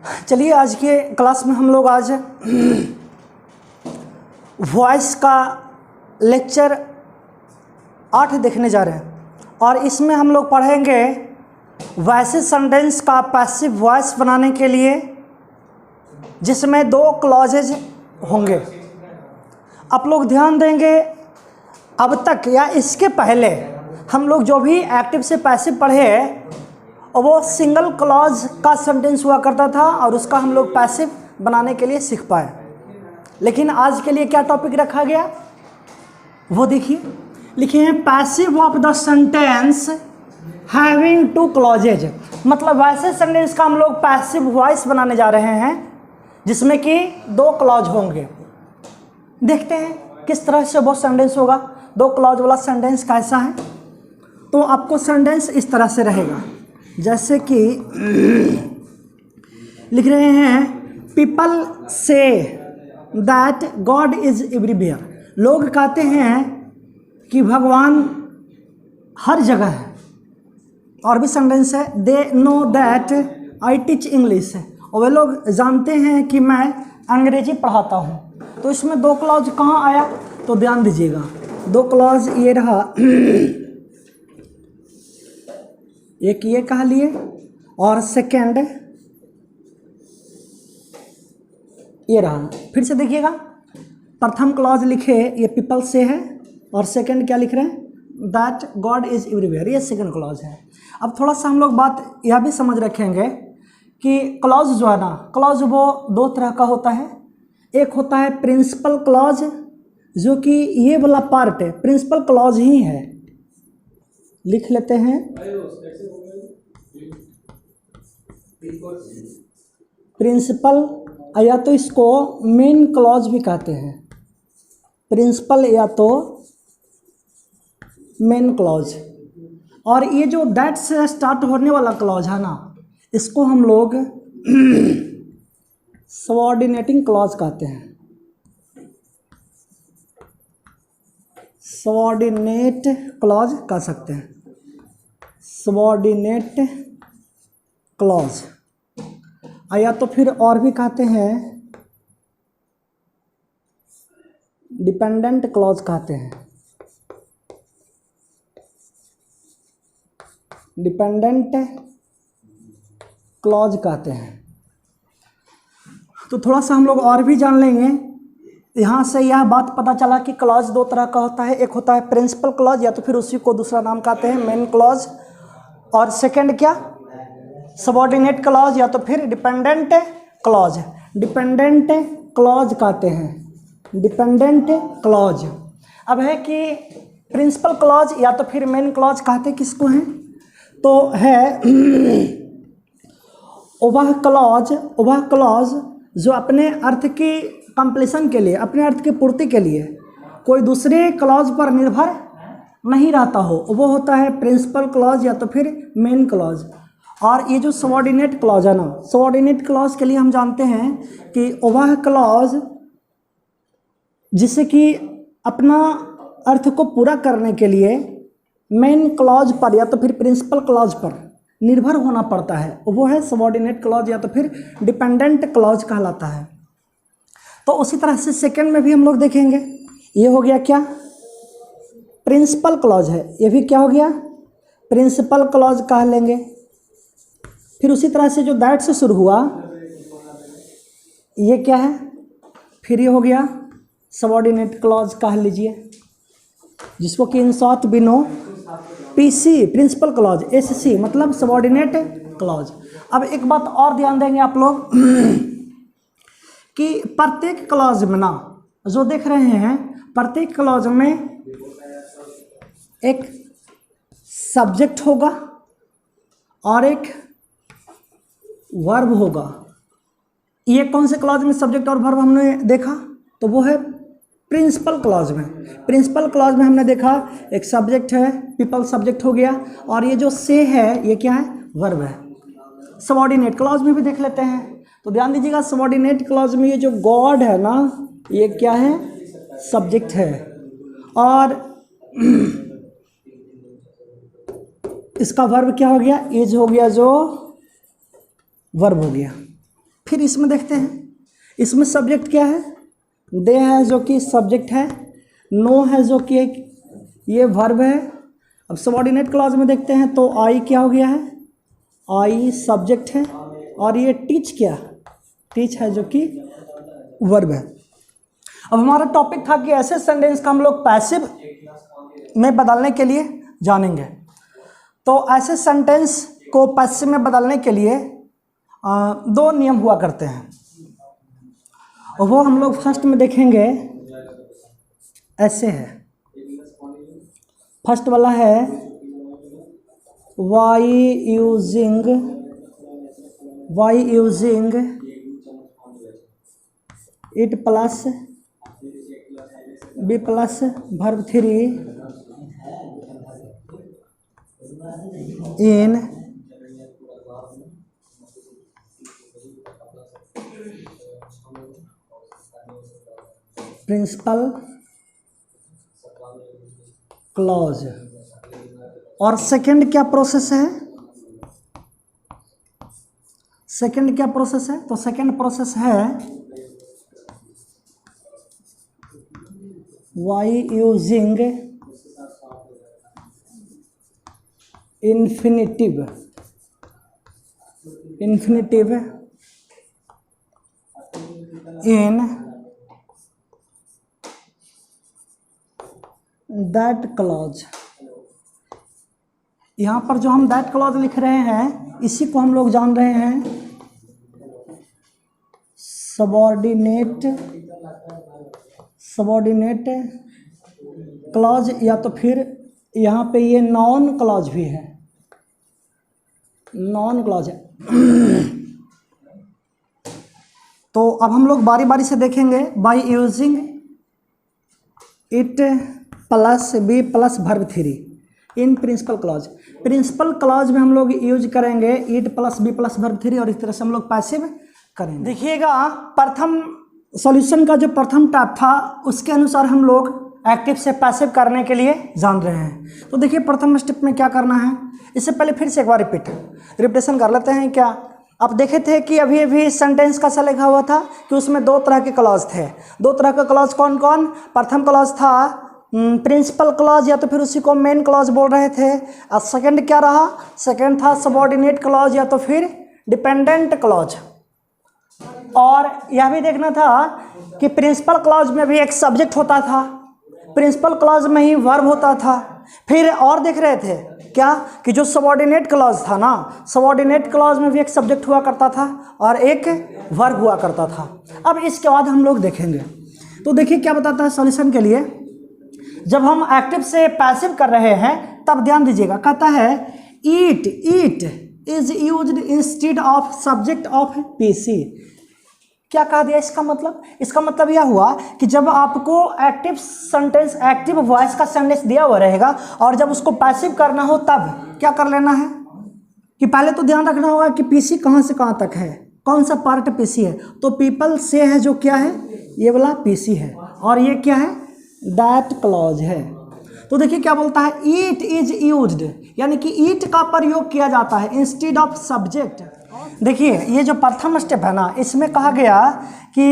चलिए आज के क्लास में हम लोग आज वॉइस का लेक्चर 8 देखने जा रहे हैं और इसमें हम लोग पढ़ेंगे वैसे सेंटेंस का पैसिव वॉइस बनाने के लिए जिसमें 2 क्लॉजेज होंगे। आप लोग ध्यान देंगे, अब तक या इसके पहले हम लोग जो भी एक्टिव से पैसिव पढ़े और वो सिंगल क्लॉज का सेंटेंस हुआ करता था और उसका हम लोग पैसिव बनाने के लिए सीख पाए। लेकिन आज के लिए क्या टॉपिक रखा गया वो देखिए, लिखे हैं passive of the sentence having 2 clauses. मतलब वैसे सेंटेंस का हम लोग पैसिव वॉइस बनाने जा रहे हैं जिसमें कि 2 क्लॉज होंगे। देखते हैं किस तरह से वो सेंटेंस होगा। 2 क्लॉज वाला सेंटेंस कैसा है, तो आपको सेंटेंस इस तरह से रहेगा जैसे कि लिख रहे हैं people say that God is everywhere. लोग कहते हैं कि भगवान हर जगह है। और भी सेंटेंस है they know that I teach English, और वे लोग जानते हैं कि मैं अंग्रेजी पढ़ाता हूँ। तो इसमें 2 क्लॉज कहाँ आया, तो ध्यान दीजिएगा। 2 क्लॉज ये रहा, एक ये कह लिए और सेकंड ये रहा। फिर से देखिएगा, प्रथम क्लॉज लिखे ये पीपल से है और सेकंड क्या लिख रहे हैं, दैट गॉड इज एवरीवेयर, ये सेकंड क्लॉज है। अब थोड़ा सा हम लोग बात यह भी समझ रखेंगे कि क्लॉज जो है ना, क्लॉज वो 2 तरह का होता है। एक होता है प्रिंसिपल क्लॉज, जो कि ये वाला पार्ट है प्रिंसिपल क्लॉज ही है। लिख लेते हैं प्रिंसिपल, या तो इसको मेन क्लॉज भी कहते हैं। प्रिंसिपल या तो मेन क्लॉज। और ये जो दैट से स्टार्ट होने वाला क्लॉज है ना, इसको हम लोग सबऑर्डिनेटिंग क्लॉज कहते हैं। सबऑर्डिनेट क्लॉज कह सकते हैं, सबऑर्डिनेट क्लॉज, या तो फिर और भी कहते हैं डिपेंडेंट क्लॉज कहते हैं। डिपेंडेंट क्लॉज कहते हैं। तो थोड़ा सा हम लोग और भी जान लेंगे। यहाँ से यह बात पता चला कि क्लॉज 2 तरह का होता है। एक होता है प्रिंसिपल क्लॉज, या तो फिर उसी को दूसरा नाम कहते हैं मेन क्लॉज, और सेकंड क्या, सबऑर्डिनेट क्लॉज या तो फिर डिपेंडेंट क्लॉज। डिपेंडेंट क्लॉज कहते हैं, डिपेंडेंट क्लॉज। अब है कि प्रिंसिपल क्लॉज या तो फिर मेन क्लॉज कहते किसको हैं, तो है वह क्लॉज जो अपने अर्थ की कंप्लीशन के लिए, अपने अर्थ की पूर्ति के लिए कोई दूसरे क्लॉज पर निर्भर नहीं रहता हो, वो होता है प्रिंसिपल क्लॉज या तो फिर मेन क्लॉज। और ये जो सबऑर्डिनेट क्लॉज है ना, सबऑर्डिनेट क्लॉज के लिए हम जानते हैं कि वह क्लॉज जिसे कि अपना अर्थ को पूरा करने के लिए मेन क्लॉज पर या तो फिर प्रिंसिपल क्लॉज पर निर्भर होना पड़ता है, वो है सबऑर्डिनेट क्लॉज या तो फिर डिपेंडेंट क्लॉज कहलाता है। तो उसी तरह से सेकंड में भी हम लोग देखेंगे। ये हो गया क्या, प्रिंसिपल क्लॉज है, ये भी क्या हो गया, प्रिंसिपल क्लॉज कह लेंगे। फिर उसी तरह से जो दैट से शुरू हुआ ये क्या है, फिर ये हो गया सबऑर्डिनेट क्लॉज कह लीजिए, जिसको कि इन शॉर्ट भी no PC principal clause, SC मतलब सबऑर्डिनेट क्लॉज। अब एक बात और ध्यान देंगे आप लोग कि प्रत्येक क्लॉज में ना, जो देख रहे हैं प्रत्येक क्लॉज में एक सब्जेक्ट होगा और एक वर्ब होगा। ये कौन से क्लॉज में सब्जेक्ट और वर्ब हमने देखा, तो वो है प्रिंसिपल क्लॉज में। प्रिंसिपल क्लॉज में हमने देखा एक सब्जेक्ट है, पीपल सब्जेक्ट हो गया, और ये जो से है ये क्या है, वर्ब है। सबऑर्डिनेट क्लॉज में भी देख लेते हैं, तो ध्यान दीजिएगा सबऑर्डिनेट क्लॉज में ये जो गॉड है ना, ये क्या है, सब्जेक्ट है, और इसका वर्ब क्या हो गया, इज हो गया, जो वर्ब हो गया। फिर इसमें देखते हैं, इसमें सब्जेक्ट क्या है, दे है जो कि सब्जेक्ट है, नो है जो कि ये वर्ब है। अब सबऑर्डिनेट क्लॉज में देखते हैं तो आई क्या हो गया है, आई सब्जेक्ट है, और ये टीच क्या, टीच है जो कि वर्ब है। अब हमारा टॉपिक था कि ऐसे सेंटेंस का हम लोग पैसिव में बदलने के लिए जानेंगे। तो ऐसे सेंटेंस को पैसिव में बदलने के लिए दो नियम हुआ करते हैं, और वो हम लोग फर्स्ट में देखेंगे, ऐसे है। फर्स्ट वाला है by using it plus be plus verb 3 in principal clause. और सेकंड क्या प्रोसेस है, सेकंड क्या प्रोसेस है, तो सेकंड प्रोसेस है by using infinitive in that clause. यहाँ पर जो हम दैट क्लॉज लिख रहे हैं, इसी को हम लोग जान रहे हैं सबऑर्डिनेट क्लॉज, या तो फिर यहाँ पे ये नॉन क्लॉज भी है, नॉन क्लॉज है। तो अब हम लोग बारी बारी से देखेंगे। By using it plus be plus verb 3 in principal clause. Principal clause में हम लोग यूज करेंगे it plus be plus verb 3, और इस तरह से हम लोग पैसिव करेंगे। देखिएगा, प्रथम सॉल्यूशन का जो प्रथम टाइप था उसके अनुसार हम लोग एक्टिव से पैसिव करने के लिए जान रहे हैं। तो देखिए प्रथम स्टेप में क्या करना है, इससे पहले फिर से एक बार रिपीटेशन कर लेते हैं। क्या आप देखे थे कि अभी अभी सेंटेंस का सा लिखा हुआ था कि उसमें दो तरह के क्लॉज थे। दो तरह का क्लॉज कौन कौन, प्रथम क्लॉज था प्रिंसिपल क्लॉज, या तो फिर उसी को मेन क्लॉज बोल रहे थे। और सेकंड क्या रहा, सेकंड था सबऑर्डिनेट क्लॉज या तो फिर डिपेंडेंट क्लॉज। और यह भी देखना था कि प्रिंसिपल क्लॉज में भी एक सब्जेक्ट होता था, प्रिंसिपल क्लॉज में ही वर्ब होता था। फिर और देख रहे थे क्या कि जो सबऑर्डिनेट क्लॉज था ना, सबऑर्डिनेट क्लॉज में भी एक सब्जेक्ट हुआ करता था और एक वर्ब हुआ करता था। अब इसके बाद हम लोग देखेंगे। तो देखिए क्या बताता है सॉल्यूशन के लिए, जब हम एक्टिव से पैसिव कर रहे हैं तब ध्यान दीजिएगा, कहता है eat is used instead of subject of PC. क्या कहा दिया इसका मतलब, इसका मतलब यह हुआ कि जब आपको एक्टिव सेंटेंस, एक्टिव वॉइस का सेंटेंस दिया हुआ रहेगा और जब उसको पैसिव करना हो तब क्या कर लेना है कि पहले तो ध्यान रखना होगा कि पीसी कहाँ से कहाँ तक है, कौन सा पार्ट पीसी है। तो पीपल से है जो क्या है, ये वाला पीसी है, और ये क्या है, दैट क्लॉज है। तो देखिए क्या बोलता है, ईट इज यूज्ड, यानी कि ईट का प्रयोग किया जाता है इंस्टेड ऑफ सब्जेक्ट। देखिए ये जो प्रथम स्टेप है ना, इसमें कहा गया कि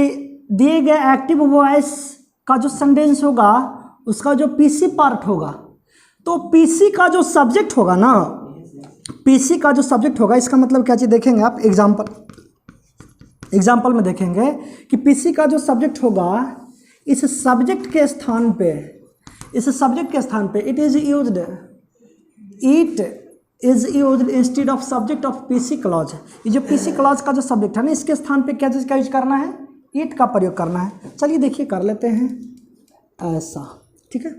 दिए गए एक्टिव वॉइस का जो सेंटेंस होगा उसका जो पीसी पार्ट होगा, तो पीसी का जो सब्जेक्ट होगा ना, पीसी का जो सब्जेक्ट होगा, इसका मतलब क्या चीज़ देखेंगे आप, एग्जाम्पल में देखेंगे कि पीसी का जो सब्जेक्ट होगा इस सब्जेक्ट के स्थान पे, it is used, it is used instead of subject of PC clause. ये जो पीसी क्लॉज का जो सब्जेक्ट है ना, इसके स्थान पे क्या चीज़ का यूज करना है, इट का प्रयोग करना है। चलिए देखिए कर लेते हैं ऐसा, ठीक है।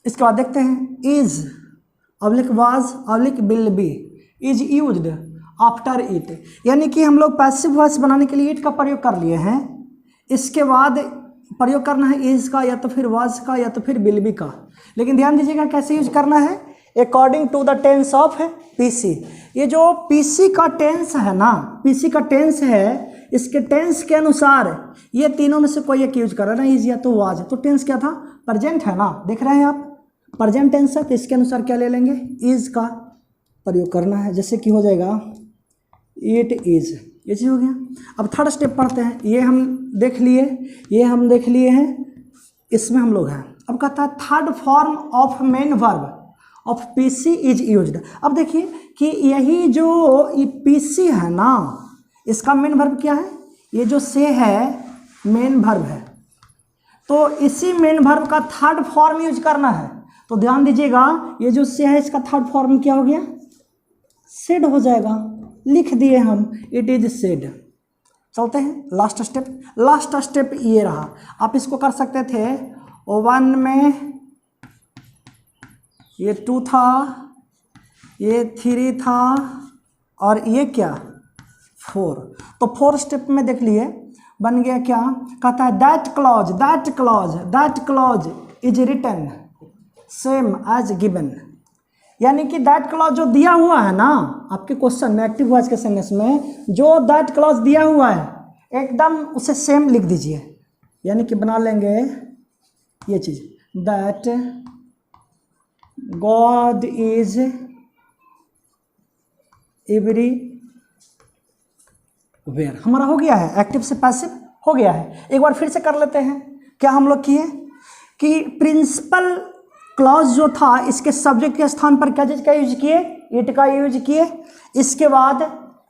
इसके बाद देखते हैं is oblique was oblique will be is used after it, यानी कि हम लोग पैसिव वॉइस बनाने के लिए इट का प्रयोग कर लिए हैं। इसके बाद प्रयोग करना है इज का, या तो फिर वाज का, या तो फिर विल बी का। लेकिन ध्यान दीजिएगा कैसे यूज करना है, according to the tense of PC. ये जो पीसी का टेंस है ना, पीसी का टेंस है, इसके टेंस के अनुसार ये तीनों में से कोई एक यूज कर रहा है ना, इज या तो वाज। तो टेंस क्या था, प्रेजेंट है ना, देख रहे हैं आप, प्रेजेंट टेंस है, तो इसके अनुसार क्या ले लेंगे, इज का प्रयोग करना है। जैसे कि हो जाएगा इट इज, ये चीज़ हो गया। अब थर्ड स्टेप पढ़ते हैं, ये हम देख लिए, ये हम देख लिए हैं, इसमें हम लोग हैं। अब कहता है third form of main verb of PC is used. अब देखिए कि यही जो ये पीसी है ना, इसका मेन वर्ब क्या है, ये जो से है मेन वर्ब है, तो इसी मेन वर्ब का थर्ड फॉर्म यूज करना है। तो ध्यान दीजिएगा, ये जो से है इसका थर्ड फॉर्म क्या हो गया, सेड हो जाएगा, लिख दिए हम, इट इज सेड। चलते हैं लास्ट स्टेप। लास्ट स्टेप ये रहा, आप इसको कर सकते थे 1 में, ये 2 था, ये 3 था, और ये क्या 4। तो 4 स्टेप में देख लिए बन गया क्या, कहता है that clause is written same as given. यानी कि दैट क्लॉज जो दिया हुआ है ना आपके क्वेश्चन में, एक्टिव वॉइस के सेंटेंस में जो दैट क्लॉज दिया हुआ है एकदम उसे सेम लिख दीजिए। यानी कि बना लेंगे ये चीज, दैट गॉड इज एवरीवेयर। हमारा हो गया है, एक्टिव से पैसिव हो गया है। एक बार फिर से कर लेते हैं। क्या हम लोग किए कि प्रिंसिपल क्लॉज जो था इसके सब्जेक्ट के स्थान पर क्या चीज का यूज किए, इट का यूज किए। इसके बाद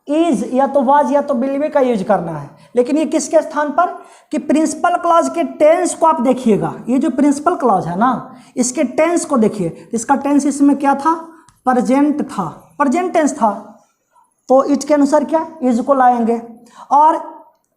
इज या तो वाज या तो विल बी का यूज करना है। लेकिन ये किसके स्थान पर, कि प्रिंसिपल क्लॉज के टेंस को आप देखिएगा। ये जो प्रिंसिपल क्लॉज है ना, इसके टेंस को देखिए। इसका टेंस इसमें क्या था, प्रेजेंट था, प्रेजेंट टेंस था, तो इट के अनुसार क्या इज को लाएंगे। और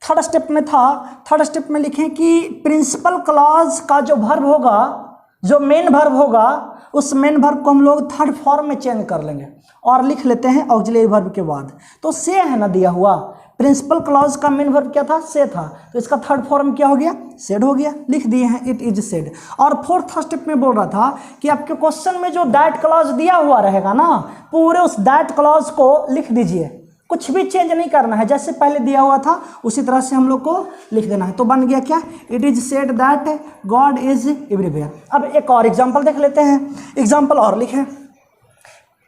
थर्ड स्टेप में था, थर्ड स्टेप में लिखें कि प्रिंसिपल क्लॉज का जो वर्ब होगा, जो मेन वर्ब होगा, उस मेन वर्ब को हम लोग थर्ड फॉर्म में चेंज कर लेंगे और लिख लेते हैं ऑक्सिलरी वर्ब के बाद। तो से है ना दिया हुआ, प्रिंसिपल क्लॉज का मेन वर्ब क्या था, से था, तो इसका थर्ड फॉर्म क्या हो गया, सेड हो गया, लिख दिए हैं इट इज सेड। और फोर्थ स्टेप में बोल रहा था कि आपके क्वेश्चन में जो दैट क्लॉज दिया हुआ रहेगा ना, पूरे उस दैट क्लॉज को लिख दीजिए, कुछ भी चेंज नहीं करना है, जैसे पहले दिया हुआ था उसी तरह से हम लोग को लिख देना है। तो बन गया क्या, it is said that God is everywhere. अब एक और एग्जांपल देख लेते हैं, एग्जांपल और लिखें।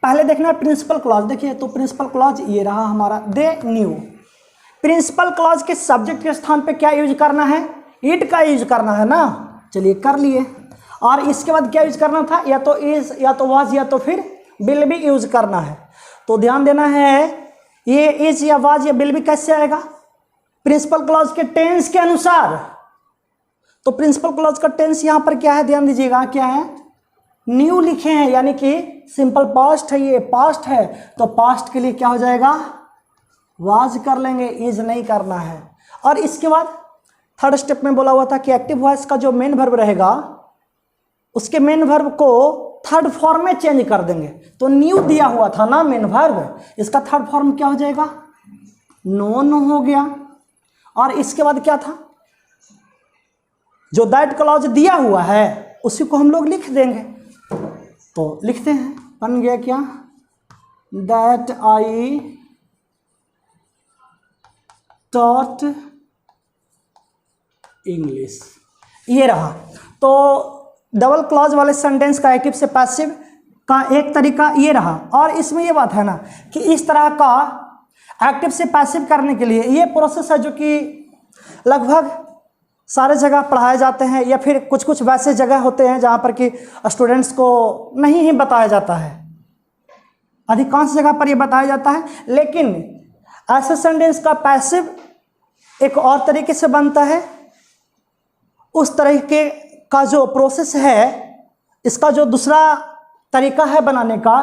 पहले देखना है प्रिंसिपल क्लॉज, देखिए तो प्रिंसिपल क्लॉज ये रहा हमारा, दे न्यू। प्रिंसिपल क्लॉज के सब्जेक्ट के स्थान पे क्या यूज करना है, इट का यूज करना है ना, चलिए कर लिए। और इसके बाद क्या यूज करना था, या तो इज या तो वाज या तो फिर विल बी यूज करना है। तो ध्यान देना है, ये इज या वाज या विल बी कैसे आएगा, प्रिंसिपल क्लॉज के टेंस के अनुसार। तो प्रिंसिपल क्लॉज का टेंस यहां पर क्या है, ध्यान दीजिएगा, क्या है, न्यू लिखे हैं, यानी कि सिंपल पास्ट है, ये पास्ट है, तो पास्ट के लिए क्या हो जाएगा, वाज कर लेंगे, इज नहीं करना है। और इसके बाद थर्ड स्टेप में बोला हुआ था कि एक्टिव वॉइस का जो मेन वर्ब रहेगा उसके मेन वर्ब को थर्ड फॉर्म में चेंज कर देंगे। तो न्यू दिया हुआ था ना मेन वर्ब, इसका थर्ड फॉर्म क्या हो जाएगा, नोन हो गया। और इसके बाद क्या था, जो दैट क्लॉज दिया हुआ है उसी को हम लोग लिख देंगे। तो लिखते हैं, बन गया क्या, दैट आई टॉट इंग्लिश, ये रहा। तो डबल क्लॉज वाले सेंटेंस का एक्टिव से पैसिव का एक तरीका ये रहा। और इसमें ये बात है ना कि इस तरह का एक्टिव से पैसिव करने के लिए ये प्रोसेस है जो कि लगभग सारे जगह पढ़ाए जाते हैं, या फिर कुछ कुछ वैसे जगह होते हैं जहाँ पर कि स्टूडेंट्स को नहीं ही बताया जाता है, अधिकांश जगह पर ये बताया जाता है। लेकिन ऐसे सेंटेंस का पैसिव एक और तरीके से बनता है। उस तरीके का जो प्रोसेस है, इसका जो दूसरा तरीका है बनाने का,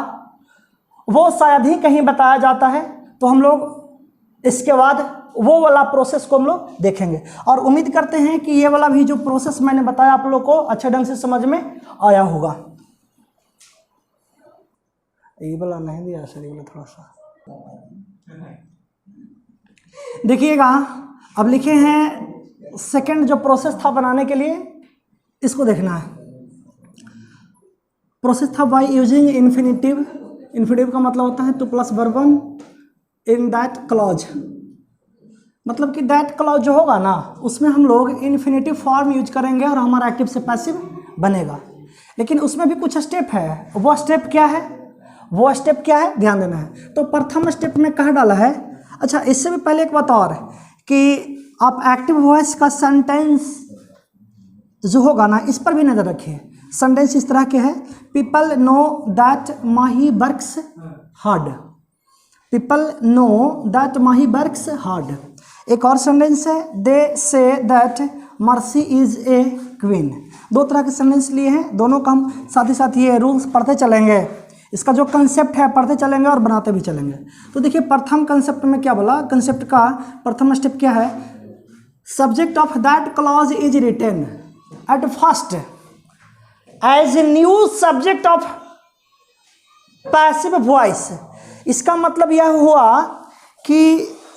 वो शायद ही कहीं बताया जाता है। तो हम लोग इसके बाद वो वाला प्रोसेस को हम लोग देखेंगे और उम्मीद करते हैं कि ये वाला भी जो प्रोसेस मैंने बताया आप लोग को अच्छे ढंग से समझ में आया होगा। ये वाला नहीं दिया सर, ये वाला थोड़ा सा देखिएगा। अब लिखे हैं सेकंड जो प्रोसेस था बनाने के लिए, इसको देखना है। प्रोसेस था बाय यूजिंग इन्फिनेटिव। इन्फिनेटिव का मतलब होता है two plus verb one in that clause, मतलब कि दैट क्लॉज जो होगा ना उसमें हम लोग इन्फिनेटिव फॉर्म यूज करेंगे और हमारा एक्टिव से पैसिव बनेगा। लेकिन उसमें भी कुछ स्टेप है, वो स्टेप क्या है, वो स्टेप क्या है ध्यान देना है। तो प्रथम स्टेप में कहा डाला है, अच्छा, इससे भी पहले एक बात और कि आप एक्टिव वॉइस का सेंटेंस जो होगा ना, इस पर भी नज़र रखिए। सेंटेंस इस तरह के है, people know that Mahi works hard. People know that Mahi works hard. एक और सेंटेंस है, they say that mercy is a queen. दो तरह के सेंटेंस लिए हैं, दोनों का हम साथ ही साथ ये रूल्स पढ़ते चलेंगे। इसका जो कंसेप्ट है पढ़ते चलेंगे और बनाते भी चलेंगे। तो देखिए प्रथम कंसेप्ट में क्या बोला, कंसेप्ट का प्रथम स्टेप क्या है, subject of that clause is written at first as a new subject of passive voice. इसका मतलब यह हुआ कि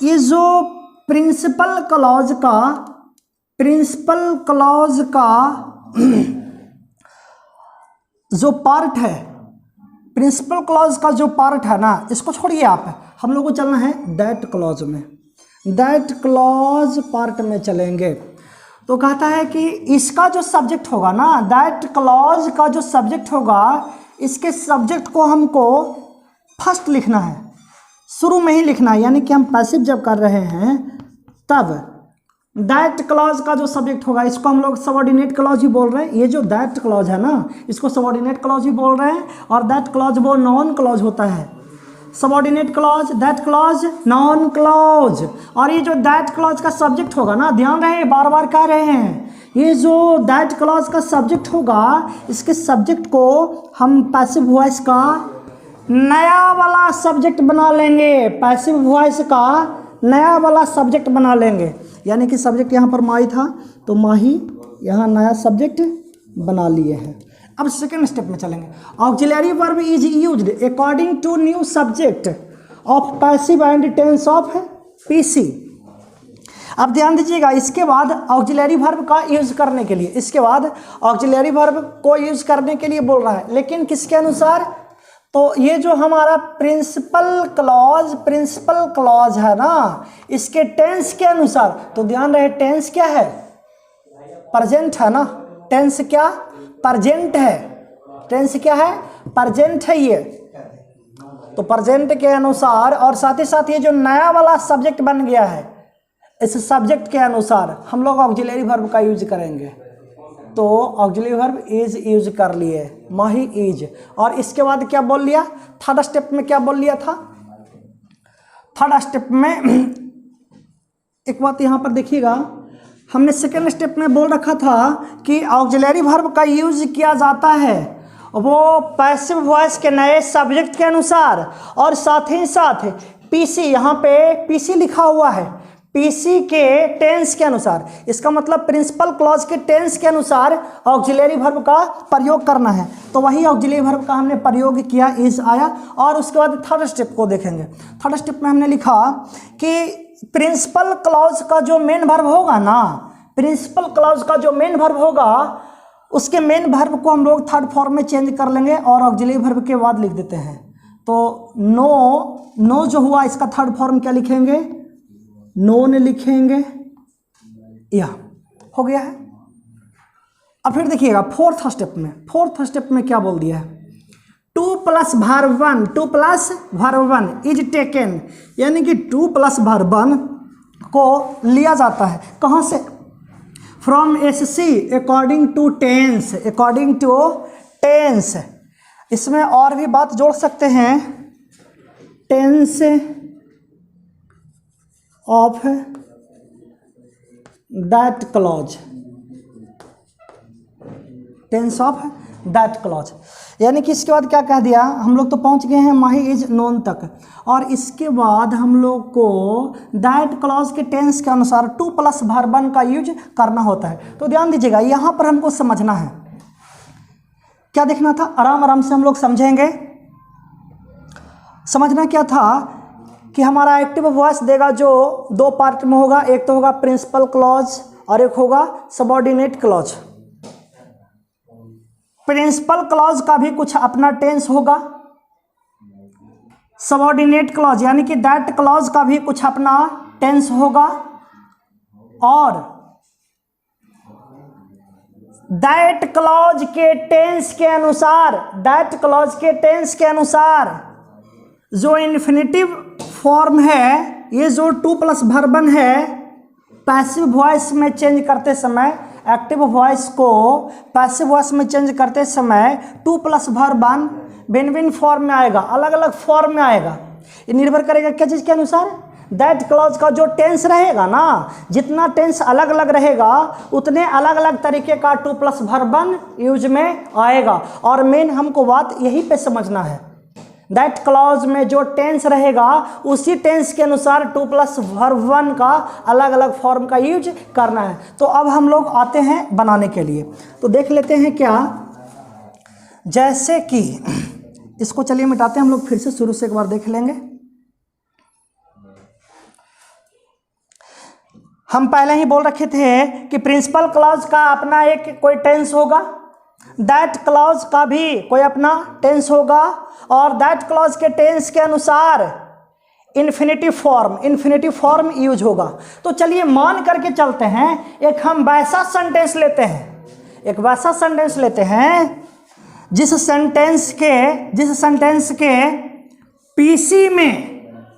ये जो प्रिंसिपल क्लॉज का जो पार्ट है, प्रिंसिपल क्लॉज का जो पार्ट है ना, इसको छोड़िए आप, हम लोग को चलना है दैट क्लॉज में। दैट क्लॉज पार्ट में चलेंगे तो कहता है कि इसका जो सब्जेक्ट होगा ना, दैट क्लॉज का जो सब्जेक्ट होगा, इसके सब्जेक्ट को हमको फर्स्ट लिखना है, शुरू में ही लिखना है। यानी कि हम पैसिव जब कर रहे हैं तब दैट क्लॉज का जो सब्जेक्ट होगा, इसको हम लोग सबऑर्डिनेट क्लॉज ही बोल रहे हैं। ये जो दैट क्लॉज है ना, इसको सबऑर्डिनेट क्लॉज ही बोल रहे हैं। और दैट क्लॉज वो नॉन क्लॉज होता है, subordinate clause, that clause, noun clause. और ये जो दैट क्लॉज का सब्जेक्ट होगा ना, ध्यान रहे, बार बार कह रहे हैं, ये जो दैट क्लॉज का सब्जेक्ट होगा, इसके सब्जेक्ट को हम पैसिव वॉइस का नया वाला सब्जेक्ट बना लेंगे। पैसिव वॉइस का नया वाला सब्जेक्ट बना लेंगे। यानी कि सब्जेक्ट यहाँ पर माही था तो माही यहाँ नया सब्जेक्ट बना लिए हैं। अब सेकेंड स्टेप में चलेंगे, auxiliary verb is used according to new subject of passive and tense of PC. अब ध्यान दीजिएगा, इसके बाद ऑक्सिलरी वर्ब का यूज करने के लिए, इसके बाद ऑक्सिलरी वर्ब को यूज करने के लिए बोल रहा है, लेकिन किसके अनुसार, तो ये जो हमारा प्रिंसिपल क्लॉज है ना, इसके टेंस के अनुसार। तो ध्यान रहे, टेंस क्या है, प्रेजेंट है ना, टेंस क्या, प्रेजेंट है। टेंस क्या है, प्रेजेंट है ये। तो प्रेजेंट के अनुसार, और साथ ही साथ ये जो नया वाला सब्जेक्ट बन गया है, इस सब्जेक्ट के अनुसार हम लोग ऑक्सिलरी वर्ब का यूज करेंगे। तो ऑक्सिलरी वर्ब इज यूज कर लिए, माही इज। और इसके बाद क्या बोल लिया, थर्ड स्टेप में क्या बोल लिया था, थर्ड स्टेप में एक बात यहाँ पर देखिएगा, हमने सेकेंड स्टेप में बोल रखा था कि ऑक्सिलरी वर्ब का यूज किया जाता है वो पैसिव वॉइस के नए सब्जेक्ट के अनुसार, और साथ ही साथ पीसी, यहाँ पे पीसी लिखा हुआ है, पीसी के टेंस के अनुसार। इसका मतलब प्रिंसिपल क्लॉज के टेंस के अनुसार ऑक्सिलरी वर्ब का प्रयोग करना है। तो वही ऑक्सिलरी वर्ब का हमने प्रयोग किया, इज आया। और उसके बाद थर्ड स्टेप को देखेंगे। थर्ड स्टेप में हमने लिखा कि प्रिंसिपल क्लॉज का जो मेन वर्ब होगा ना, प्रिंसिपल क्लॉज का जो मेन वर्ब होगा, उसके मेन वर्ब को हम लोग थर्ड फॉर्म में चेंज कर लेंगे और ऑक्सिलरी वर्ब के बाद लिख देते हैं। तो नो जो हुआ, इसका थर्ड फॉर्म क्या लिखेंगे, नोन लिखेंगे, या हो गया है। अब फिर देखिएगा फोर्थ स्टेप में क्या बोल दिया है, 2 + verb 1, 2 + verb 1 इज टेकन। यानी कि 2 + verb 1 को लिया जाता है कहाँ से, from SC according to tense. इसमें और भी बात जोड़ सकते हैं, tense of that clause, tense of that clause. यानी कि इसके बाद क्या कह दिया, हम लोग तो पहुंच गए हैं माही इज नोन तक, और इसके बाद हम लोग को दैट क्लॉज के टेंस के अनुसार 2 + verb 1 का यूज करना होता है। तो ध्यान दीजिएगा, यहाँ पर हमको समझना है, क्या देखना था, आराम आराम से हम लोग समझेंगे। समझना क्या था कि हमारा एक्टिव वॉइस देगा जो 2 पार्ट में होगा, एक तो होगा प्रिंसिपल क्लॉज और एक होगा सबऑर्डिनेट क्लॉज। प्रिंसिपल क्लॉज का भी कुछ अपना टेंस होगा, सबऑर्डिनेट क्लॉज यानी कि दैट क्लॉज का भी कुछ अपना टेंस होगा, और दैट क्लॉज के टेंस के अनुसार, दैट क्लॉज के टेंस के अनुसार जो इन्फिनेटिव फॉर्म है, ये जो टू प्लस वर्बन है, पैसिव वॉइस में चेंज करते समय, एक्टिव वॉइस को पैसिव वॉइस में चेंज करते समय टू प्लस वर्बन भिन्न भिन्न फॉर्म में आएगा, अलग अलग फॉर्म में आएगा। ये निर्भर करेगा क्या चीज़ के अनुसार? दैट क्लॉज का जो टेंस रहेगा ना, जितना टेंस अलग अलग रहेगा उतने अलग अलग तरीके का टू प्लस वर्बन यूज में आएगा। और मेन हमको बात यही पे समझना है, दैट क्लॉज में जो टेंस रहेगा उसी टेंस के अनुसार टू प्लस वर्बन का अलग अलग फॉर्म का यूज करना है। तो अब हम लोग आते हैं बनाने के लिए, तो देख लेते हैं क्या, जैसे कि इसको चलिए मिटाते हैं हम लोग, फिर से शुरू से एक बार देख लेंगे। हम पहले ही बोल रखे थे कि प्रिंसिपल क्लॉज का अपना एक कोई टेंस होगा, दैट क्लॉज का भी कोई अपना टेंस होगा, और दैट क्लॉज के टेंस के अनुसार इन्फिनिटिव फॉर्म यूज होगा। तो चलिए मान करके चलते हैं, एक हम वैसा सेंटेंस लेते हैं, जिस सेंटेंस के पीसी में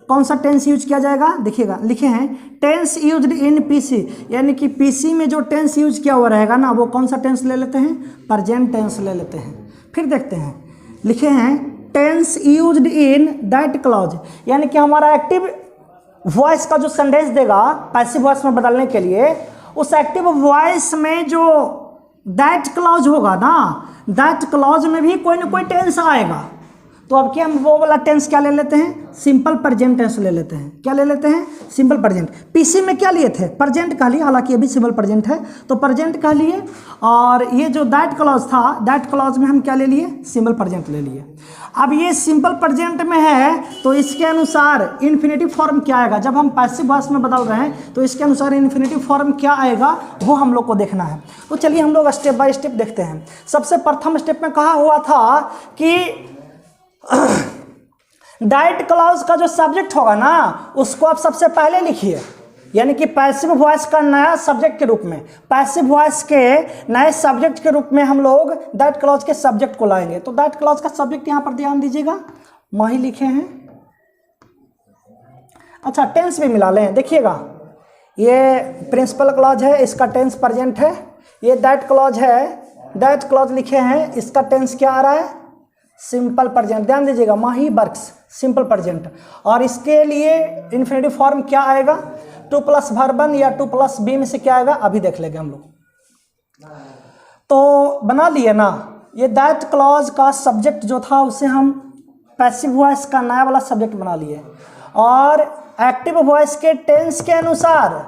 कौन सा टेंस यूज किया जाएगा, देखिएगा लिखे हैं टेंस यूज्ड इन पीसी, यानी कि पीसी में जो टेंस यूज किया हुआ रहेगा ना, वो कौन सा टेंस ले लेते हैं? प्रेजेंट टेंस ले लेते हैं। फिर देखते हैं, लिखे हैं tense used in that clause, यानी कि हमारा एक्टिव वॉइस का जो सेंटेंस देगा पैसिव वॉइस में बदलने के लिए, उस एक्टिव वॉइस में जो दैट क्लॉज होगा ना, दैट क्लॉज में भी कोई ना कोई टेंस आएगा। तो अब क्या हम वो वाला टेंस क्या ले लेते हैं? सिंपल प्रेजेंट टेंस ले लेते हैं। क्या ले लेते हैं? Simple present. पीसी में क्या लिए थे? प्रेजेंट कह लिए, हालांकि ये भी सिंपल प्रेजेंट है, तो प्रेजेंट कह लिए। और ये जो दैट क्लॉज था, दैट क्लॉज में हम क्या ले लिए? सिंपल प्रेजेंट ले लिए। अब ये सिंपल प्रेजेंट में है, तो इसके अनुसार इन्फिनेटिव फॉर्म क्या आएगा? जब हम पैसिव वॉइस में बदल रहे हैं तो इसके अनुसार इन्फिनेटिव फॉर्म क्या आएगा वो हम लोग को देखना है। तो चलिए हम लोग स्टेप बाय स्टेप देखते हैं। सबसे प्रथम स्टेप में कहा हुआ था कि दैट क्लॉज का जो सब्जेक्ट होगा ना, उसको आप सबसे पहले लिखिए, यानी कि पैसिव वॉइस का नया सब्जेक्ट के रूप में, पैसिव वॉइस के नए सब्जेक्ट के रूप में हम लोग दैट क्लॉज के सब्जेक्ट को लाएंगे। तो दैट क्लॉज का सब्जेक्ट यहां पर ध्यान दीजिएगा, माही लिखे हैं। अच्छा, टेंस भी मिला लें, देखिएगा ये प्रिंसिपल क्लॉज है, इसका टेंस प्रेजेंट है। ये दैट क्लॉज है, दैट क्लॉज लिखे हैं, इसका टेंस क्या आ रहा है? Simple present. ध्यान दीजिएगा, माही वर्क्स सिंपल प्रेजेंट। और इसके लिए इन्फिनेटिव फॉर्म क्या आएगा? टू प्लस वर्बन या टू प्लस बी में से क्या आएगा अभी देख लेंगे हम लोग। तो बना लिए ना, ये दैट क्लॉज का सब्जेक्ट जो था उसे हम पैसिव वॉइस का नया वाला सब्जेक्ट बना लिए, और एक्टिव वॉइस के टेंस के अनुसार,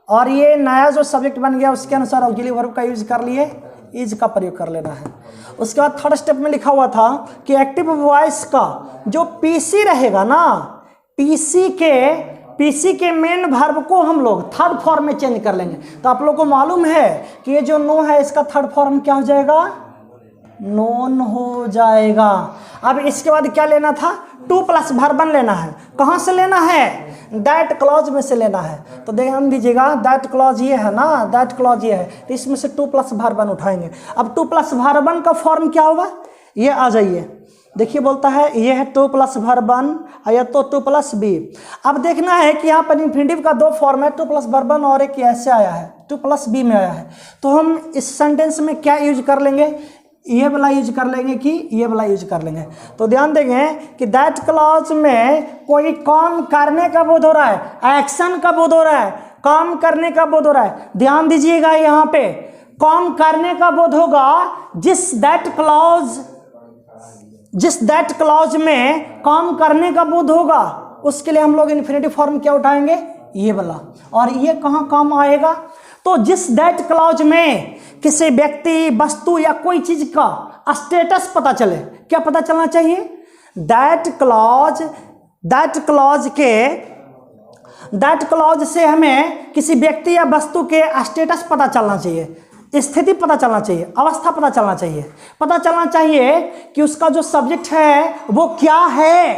और ये नया जो सब्जेक्ट बन गया उसके अनुसार ऑक्सिलरी वर्ब का यूज कर लिए, इज का प्रयोग कर लेना है। उसके बाद थर्ड स्टेप में लिखा हुआ था कि एक्टिव वॉइस का जो पीसी रहेगा ना, पीसी के मेन वर्ब को हम लोग थर्ड फॉर्म में चेंज कर लेंगे। तो आप लोग को मालूम है कि ये जो नो है इसका थर्ड फॉर्म क्या हो जाएगा? नोन हो जाएगा। अब इसके बाद क्या लेना था? टू प्लस वर्बन लेना है। कहाँ से लेना है? दैट क्लॉज में से लेना है। तो ध्यान दीजिएगा, दैट क्लॉज ये है ना, दैट क्लॉज ये है, तो इसमें से टू प्लस वर्बन उठाएंगे। अब टू प्लस वर्बन का फॉर्म क्या होगा? ये आ जाइए, देखिए बोलता है ये है टू प्लस वर्बन या तो टू प्लस बी। अब देखना है कि यहाँ पर इन्फिनिटिव का दो फॉर्म है, टू प्लस वर्बन और एक ऐसे आया है, टू प्लस बी में आया है। तो हम इस सेंटेंस में क्या यूज कर लेंगे? ये वाला यूज कर लेंगे कि ये वाला यूज कर लेंगे? तो ध्यान देंगे कि दैट क्लॉज में कोई काम करने का बोध हो रहा है, एक्शन का बोध हो रहा है, काम करने का बोध हो रहा है। ध्यान दीजिएगा, यहाँ पे काम करने का बोध होगा जिस दैट क्लॉज में काम करने का बोध होगा, उसके लिए हम लोग इन्फिनिटिव फॉर्म क्या उठाएंगे? ये वाला। और ये कहाँ काम आएगा? तो जिस दैट क्लॉज में किसी व्यक्ति, वस्तु या कोई चीज का स्टेटस पता चले, क्या पता चलना चाहिए? दैट क्लॉज से हमें किसी व्यक्ति या वस्तु के स्टेटस पता चलना चाहिए, स्थिति पता चलना चाहिए, अवस्था पता चलना चाहिए, पता चलना चाहिए कि उसका जो सब्जेक्ट है वो क्या है।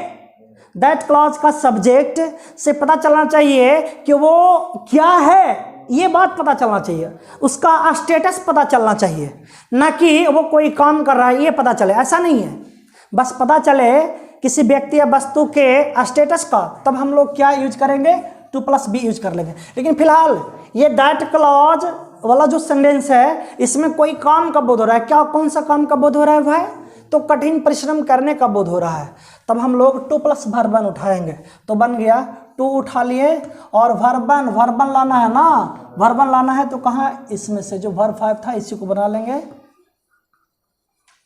दैट क्लॉज का सब्जेक्ट से पता चलना चाहिए कि वो क्या है, ये बात पता चलना चाहिए, उसका स्टेटस पता चलना चाहिए, ना कि वो कोई काम कर रहा है ये पता चले। ऐसा नहीं है, बस पता चले किसी व्यक्ति या वस्तु के स्टेटस का, तब हम लोग क्या यूज करेंगे, टू प्लस बी यूज कर लेंगे। लेकिन फिलहाल ये दैट क्लॉज वाला जो सेंटेंस है इसमें कोई काम का बोध हो रहा है। क्या, कौन सा काम का बोध हो रहा है भाई, तो कठिन परिश्रम करने का बोध हो रहा है। तब हम लोग टू प्लस वर्बन उठाएंगे, तो बन गया टू उठा लिए और वर्बन लाना है ना, वर्बन लाना है तो कहाँ, इसमें से जो वर्ब 5 था इसी को बना लेंगे,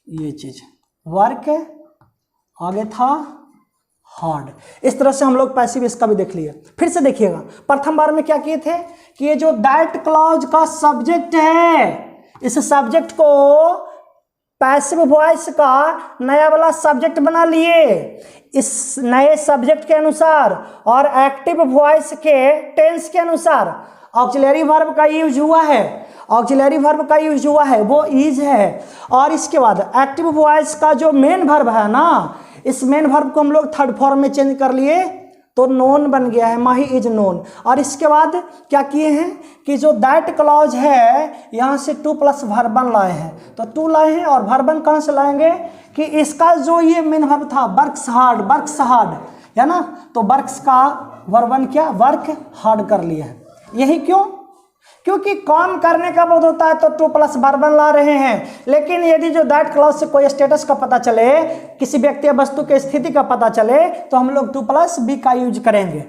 ये चीज वर्क, आगे था हार्ड। इस तरह से हम लोग पैसिव इसका भी देख लिए। फिर से देखिएगा, प्रथम बार में क्या किए थे कि ये जो दैट क्लॉज का सब्जेक्ट है, इस सब्जेक्ट को पैसिव वॉइस का नया वाला सब्जेक्ट बना लिए। इस नए सब्जेक्ट के अनुसार और एक्टिव वॉइस के टेंस के अनुसार ऑक्सिलरी वर्ब का यूज हुआ है, ऑक्सिलरी वर्ब का यूज हुआ है वो इज है। और इसके बाद एक्टिव वॉइस का जो मेन वर्ब है ना, इस मेन वर्ब को हम लोग थर्ड फॉर्म में चेंज कर लिए तो नोन बन गया है, माही इज नोन। और इसके बाद क्या किए हैं कि जो दैट क्लॉज है यहाँ से टू प्लस वर्बन लाए हैं, तो टू लाए हैं और वर्बन कहाँ से लाएंगे कि इसका जो ये मेन वर्ब था वर्क्स हार्ड है ना, तो वर्क्स का वर्बन क्या, वर्क हार्ड कर लिया है। यही क्यों, क्योंकि काम करने का बोध होता है तो टू प्लस वर्बन ला रहे हैं। लेकिन यदि जो दैट क्लॉज से कोई स्टेटस का पता चले, किसी व्यक्ति या वस्तु की स्थिति का पता चले, तो हम लोग टू प्लस बी का यूज करेंगे।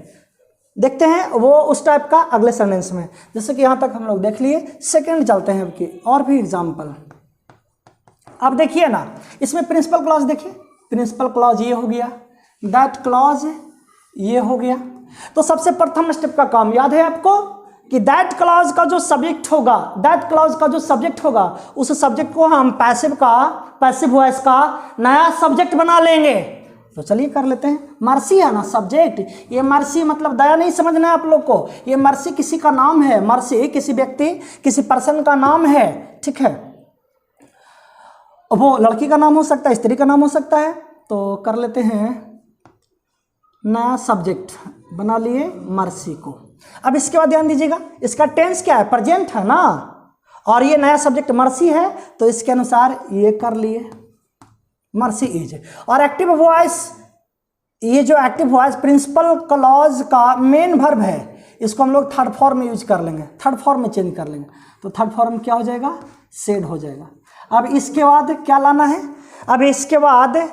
देखते हैं वो उस टाइप का अगले सेंटेंस में। जैसे कि यहाँ तक हम लोग देख लिए, सेकंड चलते हैं कि और भी एग्जाम्पल। अब देखिए ना, इसमें प्रिंसिपल क्लॉज देखिए, प्रिंसिपल क्लॉज ये हो गया, दैट क्लॉज ये हो गया। तो सबसे प्रथम स्टेप का काम याद है आपको कि दैट क्लॉज का जो सब्जेक्ट होगा, दैट क्लॉज का जो सब्जेक्ट होगा, उस सब्जेक्ट को हम पैसिव वॉइस का नया सब्जेक्ट बना लेंगे। तो चलिए कर लेते हैं। मर्सी है ना सब्जेक्ट, ये मर्सी मतलब दया नहीं समझना है आप लोग को, ये मर्सी किसी का नाम है, मर्सी किसी व्यक्ति किसी पर्सन का नाम है, ठीक है। वो लड़की का नाम हो सकता है, स्त्री का नाम हो सकता है। तो कर लेते हैं, नया सब्जेक्ट बना लिए मर्सी को। अब इसके बाद ध्यान दीजिएगा, इसका टेंस क्या है, प्रेजेंट है ना, और ये नया सब्जेक्ट मर्सी है तो इसके अनुसार ये कर लिए मर्सी इज। और एक्टिव वॉइस, ये जो एक्टिव वॉइस प्रिंसिपल क्लॉज का मेन वर्ब है, इसको हम लोग थर्ड फॉर्म में यूज कर लेंगे, थर्ड फॉर्म में चेंज कर लेंगे। तो थर्ड फॉर्म क्या हो जाएगा, सेड हो जाएगा। अब इसके बाद क्या लाना है, अब इसके बाद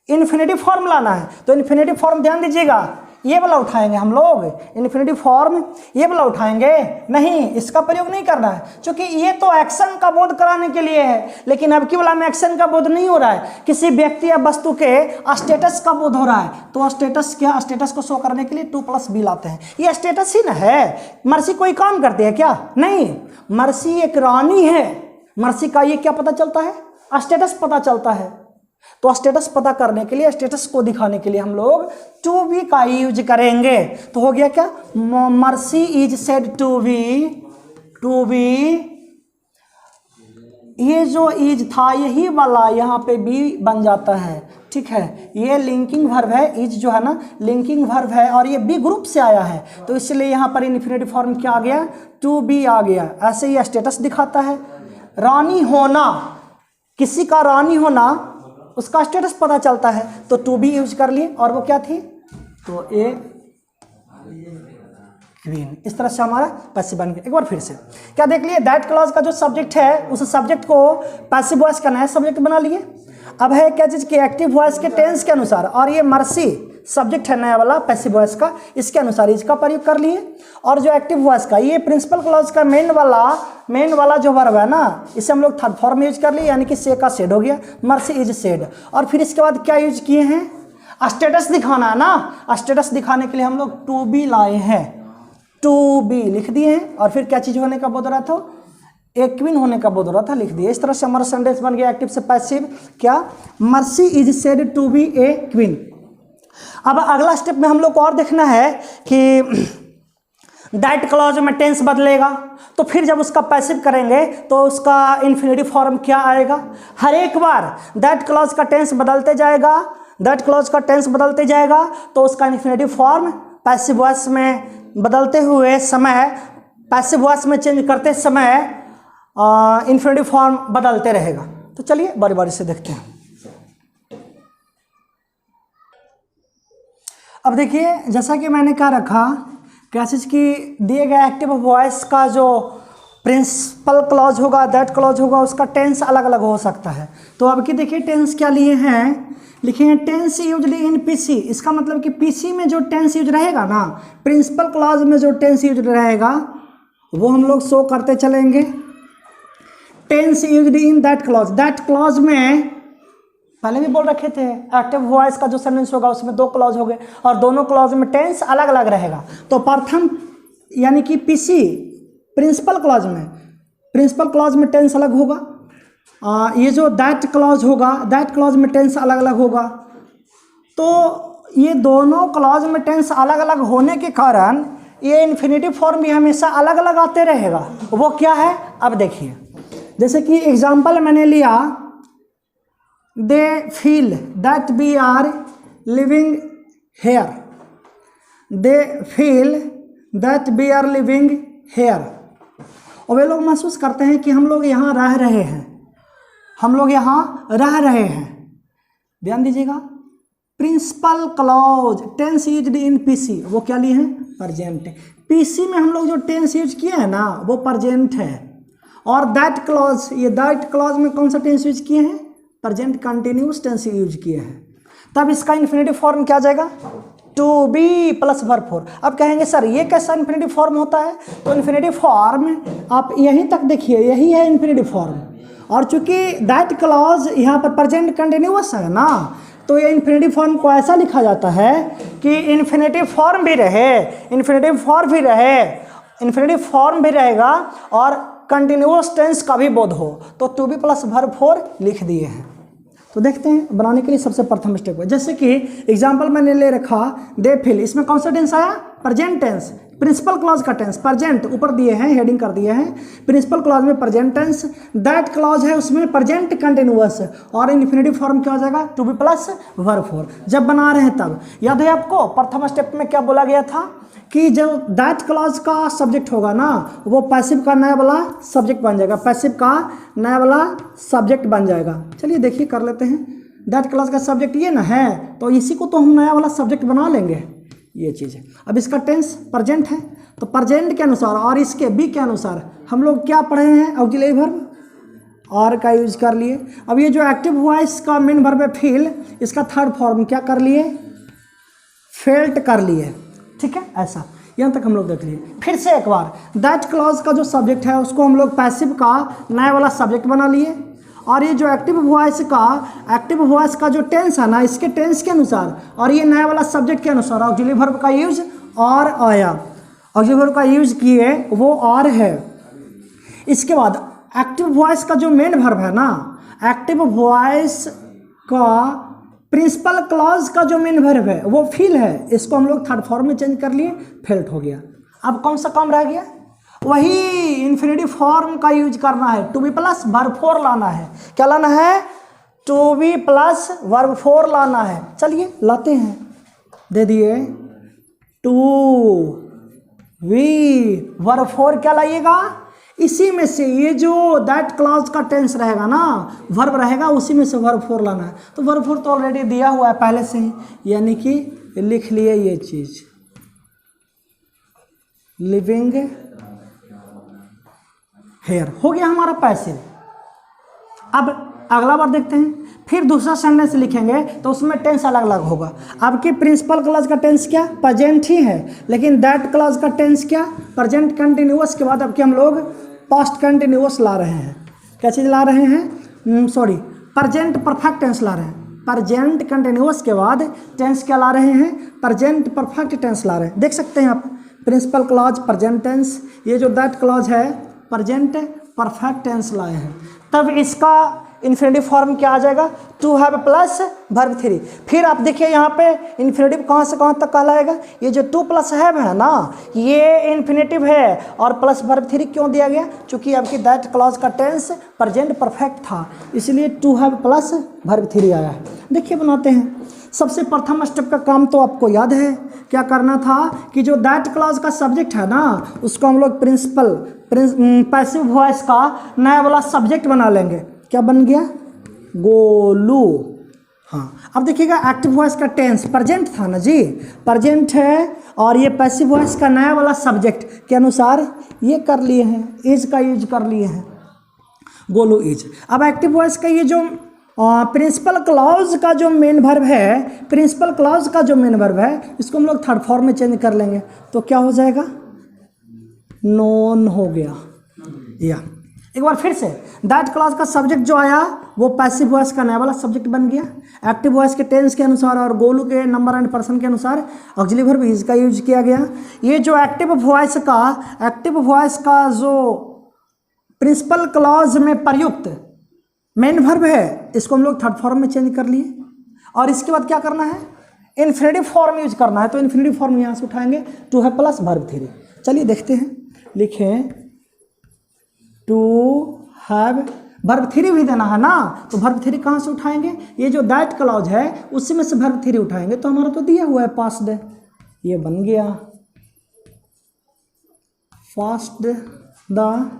इन्फिनेटिव फॉर्म लाना है। तो इन्फिनेटिव फॉर्म ध्यान दीजिएगा, ये वाला उठाएंगे हम लोग, इन्फिनेटिव फॉर्म ये वाला उठाएंगे नहीं, इसका प्रयोग नहीं करना है, क्योंकि ये तो एक्शन का बोध कराने के लिए है। लेकिन अब की वाला में एक्शन का बोध नहीं हो रहा है, किसी व्यक्ति या वस्तु के स्टेटस का बोध हो रहा है। तो स्टेटस क्या, स्टेटस को शो करने के लिए टू प्लस बी लाते हैं। ये स्टेटस ही ना है, मर्सी कोई काम करती है क्या, नहीं, मर्सी एक रानी है। मर्सी का ये क्या पता चलता है, स्टेटस पता चलता है। तो स्टेटस पता करने के लिए, स्टेटस को दिखाने के लिए हम लोग टू बी का यूज करेंगे। तो हो गया क्या, mercy is said to be, ये जो इज था यही वाला यहाँ पे बी बन जाता है, ठीक है। ये लिंकिंग वर्ब है, इज जो है ना लिंकिंग वर्ब है और ये बी ग्रुप से आया है, तो इसलिए यहाँ पर इन्फिनेटिव फॉर्म क्या आ गया, टू बी आ गया। ऐसे ही स्टेटस दिखाता है। रानी होना, किसी का रानी होना, उसका स्टेटस पता चलता है, तो टू बी यूज कर लिए। और वो क्या थी, तो ए क्वीन। इस तरह से हमारा पैसिव बन गया। एक बार फिर से क्या देख लिए, दैट क्लॉज का जो सब्जेक्ट है उस सब्जेक्ट को पैसिव वॉइस का नया सब्जेक्ट बना लिए। अब है क्या चीज़ की, एक्टिव वॉइस के टेंस के अनुसार, और ये मर्सी सब्जेक्ट है नया वाला पैसिव वॉइस का, इसके अनुसार इसका प्रयोग कर लिए। और जो एक्टिव वॉइस का, ये प्रिंसिपल क्लॉज का मेन वाला जो वर्ब है ना, इसे हम लोग थर्ड फॉर्म यूज कर लिए, यानी कि से का सेड हो गया, मर्सी इज सेड। और फिर इसके बाद क्या यूज किए हैं, स्टेटस दिखाना है ना, स्टेटस दिखाने के लिए हम लोग टू बी लाए हैं, टू बी लिख दिए हैं। और फिर क्या चीज़ होने का बोध हो रहा था, एक क्वीन होने का बोध हो रहा था, लिख दिया। इस तरह से हमारा सेंटेंस बन गया एक्टिव से पैसिव, क्या, mercy is said to be a queen. अब अगला स्टेप में हम लोग को और देखना है कि दैट क्लॉज में टेंस बदलेगा, तो फिर जब उसका पैसिव करेंगे तो उसका इन्फिनेटिव फॉर्म क्या आएगा। हर एक बार दैट क्लॉज का टेंस बदलते जाएगा, दैट क्लॉज का टेंस बदलते जाएगा, तो उसका इन्फिनेटिव फॉर्म पैसिव वॉइस में बदलते हुए समय, पैसिव वॉइस में चेंज करते समय इन्फिनेटिव फॉर्म बदलते रहेगा। तो चलिए बारी बारी से देखते हैं। अब देखिए जैसा कि मैंने क्या रखा कैसेज की दिए गए एक्टिव वॉइस का जो प्रिंसिपल क्लॉज होगा दैट क्लॉज होगा उसका टेंस अलग अलग हो सकता है। तो अब की देखिए टेंस क्या लिए हैं, लिखे हैं टेंस यूजली इन पीसी। इसका मतलब कि पीसी में जो टेंस यूज रहेगा ना, प्रिंसिपल क्लॉज में जो टेंस यूज रहेगा वो हम लोग शो करते चलेंगे। Tense usually in that clause, that clause में पहले भी बोल रखे थे एक्टिव वॉइस का जो सेंटेंस होगा उसमें 2 क्लॉज हो गए और दोनों क्लॉज में टेंस अलग अलग रहेगा। तो प्रथम यानी कि पीसी प्रिंसिपल क्लॉज में टेंस अलग होगा। ये जो दैट क्लॉज होगा दैट क्लॉज में टेंस अलग अलग होगा। तो ये दोनों क्लॉज में टेंस अलग अलग होने के कारण ये इन्फिनेटिव फॉर्म भी हमेशा अलग अलग आते रहेगा। वो क्या है अब देखिए, जैसे कि एग्जाम्पल मैंने लिया they feel that we are living here, they feel that we are living here. और वे लोग महसूस करते हैं कि हम लोग यहाँ रह रहे हैं, हम लोग यहाँ रह रहे हैं। ध्यान दीजिएगा principal clause tense used in PC वो क्या लिए हैं, प्रेजेंट। पीसी में हम लोग जो टेंस यूज किए हैं ना वो प्रेजेंट है। और दैट क्लॉज, ये दैट क्लॉज में कौन सा टेंस यूज किए हैं, प्रेजेंट कंटिन्यूस टेंस यूज किए हैं। तब इसका इन्फिनेटिव फॉर्म क्या आ जाएगा, to be plus verb four. अब कहेंगे सर ये कैसा इन्फिनेटिव फॉर्म होता है, तो इन्फिनेटिव फॉर्म आप यहीं तक देखिए, यही है इन्फिनेटिव फॉर्म। और चूंकि दैट क्लॉज यहाँ पर प्रेजेंट कंटिन्यूस है ना, तो ये इन्फिनेटिव फॉर्म को ऐसा लिखा जाता है कि इन्फिनेटिव फॉर्म भी रहे, इन्फिनेटिव फॉर्म भी रहे, इन्फिनेटिव फॉर्म भी रहेगा और कंटिन्यूस टेंस का भी बोध हो, तो to be plus verb four लिख दिए हैं। तो देखते हैं बनाने के लिए सबसे प्रथम स्टेप है, जैसे कि एग्जांपल मैंने ले रखा दे फील, इसमें कौन सा टेंस आया, प्रेजेंट टेंस, प्रिंसिपल क्लॉज का टेंस प्रेजेंट ऊपर दिए हैं, हेडिंग कर दिए हैं। प्रिंसिपल क्लॉज में प्रेजेंट टेंस, दैट क्लॉज है उसमें प्रेजेंट कंटिन्यूअस और इन्फिनेटिव फॉर्म क्या हो जाएगा, to be plus verb four. जब बना रहे हैं तब याद है आपको प्रथम स्टेप में क्या बोला गया था कि जब दैट क्लॉज का सब्जेक्ट होगा ना वो पैसिव का नया वाला सब्जेक्ट बन जाएगा, पैसिव का नया वाला सब्जेक्ट बन जाएगा। चलिए देखिए कर लेते हैं, दैट क्लॉज का सब्जेक्ट ये ना है तो इसी को तो हम नया वाला सब्जेक्ट बना लेंगे, ये चीज़ है। अब इसका टेंस प्रेजेंट है तो प्रेजेंट के अनुसार और इसके बी के अनुसार हम लोग क्या पढ़े हैं, ऑक्सिलरी वर्ब और का यूज कर लिए। अब ये जो एक्टिव वॉइस का मेन वर्ब है फील, इसका थर्ड फॉर्म क्या कर लिए, फेल्ट कर लिए, ठीक है। ऐसा यहाँ तक हम लोग देख लिए। फिर से एक बार दैट क्लॉज का जो सब्जेक्ट है उसको हम लोग पैसिव का नया वाला सब्जेक्ट बना लिए और ये जो एक्टिव वॉइस का जो टेंस है ना इसके टेंस के अनुसार और ये नया वाला सब्जेक्ट के अनुसार ऑक्सिलरी वर्ब का यूज और आया, ऑक्सिलरी वर्ब का यूज किए वो और है। इसके बाद एक्टिव वॉइस का जो मेन वर्ब है ना, एक्टिव वॉइस का प्रिंसिपल क्लॉज का जो मेन वर्ब है वो फील है, इसको हम लोग थर्ड फॉर्म में चेंज कर लिए, फेल्ट हो गया। अब कौन सा काम रह गया, वही इन्फिनेटिव फॉर्म का यूज करना है, to be plus verb four लाना है। क्या लाना है, to be plus verb four लाना है। चलिए लाते हैं, दे दिए टू वी वर्ब फोर क्या लाइएगा, इसी में से ये जो दैट क्लॉज का टेंस रहेगा ना वर्ब रहेगा उसी में से वर्ब फोर लाना है। तो वर्ब फोर तो ऑलरेडी दिया हुआ है पहले से ही, यानी कि लिख लिए ये चीज लिविंग हेयर हो गया हमारा पैसिव। अब अगला बार देखते हैं, फिर दूसरा सेंटेंस लिखेंगे तो उसमें टेंस अलग अलग होगा। आपकी प्रिंसिपल क्लॉज का टेंस क्या, प्रेजेंट ही है, लेकिन दैट क्लॉज का टेंस क्या, प्रेजेंट कंटिन्यूअस के बाद आपके हम लोग पास्ट कंटिन्यूअस ला रहे हैं। क्या चीज़ ला रहे हैं, प्रेजेंट परफेक्ट टेंस ला रहे हैं। प्रेजेंट कंटिन्यूअस के बाद टेंस क्या ला रहे हैं, प्रेजेंट परफेक्ट टेंस ला रहे हैं। देख सकते हैं आप, प्रिंसिपल क्लॉज प्रेजेंट टेंस, ये जो दैट क्लॉज है प्रेजेंट परफेक्ट टेंस लाए हैं। तब इसका इन्फिनेटिव फॉर्म क्या आ जाएगा, to have plus verb three. फिर आप देखिए यहाँ पे इन्फिनेटिव कहाँ से कहाँ तक कहलाएगा, ये जो टू प्लस हैव है ना ये इन्फिनेटिव है और प्लस वर्ब थ्री क्यों दिया गया, क्योंकि आपकी दैट क्लॉज का टेंस प्रेजेंट परफेक्ट था, इसलिए to have plus verb three आया है। देखिए बनाते हैं। सबसे प्रथम स्टेप का काम तो आपको याद है, क्या करना था कि जो दैट क्लॉज का सब्जेक्ट है ना उसको हम लोग पैसिव वॉइस का नया वाला सब्जेक्ट बना लेंगे। क्या बन गया, गोलू। हाँ, अब देखिएगा एक्टिव वॉइस का टेंस प्रेजेंट था ना जी, प्रेजेंट है और ये पैसिव वॉइस का नया वाला सब्जेक्ट के अनुसार ये कर लिए हैं, इज का यूज कर लिए हैं, गोलू इज। अब एक्टिव वॉइस का ये जो प्रिंसिपल क्लॉज का जो मेन वर्ब है, प्रिंसिपल क्लॉज का जो मेन वर्ब है, इसको हम लोग थर्ड फॉर्म में चेंज कर लेंगे तो क्या हो जाएगा, नोन हो गया। या एक बार फिर से दैट क्लॉज का सब्जेक्ट जो आया वो पैसिव वॉइस का नया वाला सब्जेक्ट बन गया, एक्टिव वॉइस के टेंस के अनुसार और गोलू के नंबर एंड पर्सन के अनुसार ऑक्सिलरी वर्ब इज का यूज किया गया। ये जो एक्टिव वॉइस का जो प्रिंसिपल क्लॉज में प्रयुक्त मेन वर्ब है, इसको हम लोग थर्ड फॉर्म में चेंज कर लिए और इसके बाद क्या करना है, इन्फिनिटिव फॉर्म यूज करना है। तो इन्फिनिटिव फॉर्म यहाँ से उठाएंगे, टू है प्लस वर्ब थ्री। चलिए देखते हैं, लिखें टू हैव, वर्ब थ्री भी देना है ना, तो वर्ब थ्री कहाँ से उठाएंगे, ये जो दैट क्लॉज है उसी में से वर्ब थ्री उठाएंगे। तो हमारा तो दिया हुआ है पास्ट, ये बन गया फास्ट द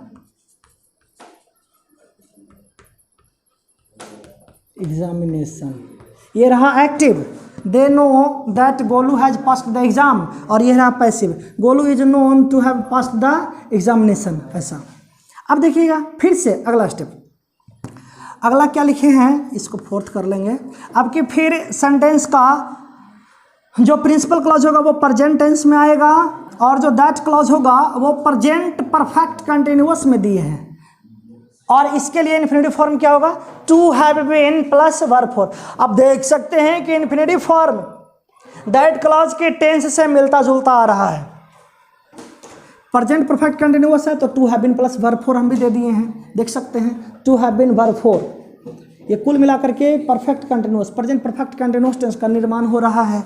एग्जामिनेशन। ये रहा active, they know that Golu has passed the exam, और ये रहा passive, Golu is known to have passed the examination. ऐसा अब देखिएगा फिर से अगला स्टेप, अगला क्या लिखे हैं, इसको फोर्थ कर लेंगे। अब कि फिर सेंटेंस का जो प्रिंसिपल क्लॉज होगा वो प्रेजेंट टेंस में आएगा और जो दैट क्लॉज होगा वो प्रेजेंट परफेक्ट कंटिन्यूअस में दिए हैं और इसके लिए इन्फिनिटिव फॉर्म क्या होगा, to have been plus verb four. अब देख सकते हैं कि इन्फिनिटिव फॉर्म दैट क्लॉज के टेंस से मिलता जुलता आ रहा है। प्रेजेंट परफेक्ट कंटिन्यूअस है तो to have been plus verb four हम भी दे दिए हैं, देख सकते हैं to have been verb four. ये कुल मिलाकर के perfect continuous, present perfect continuous tense का निर्माण हो रहा है।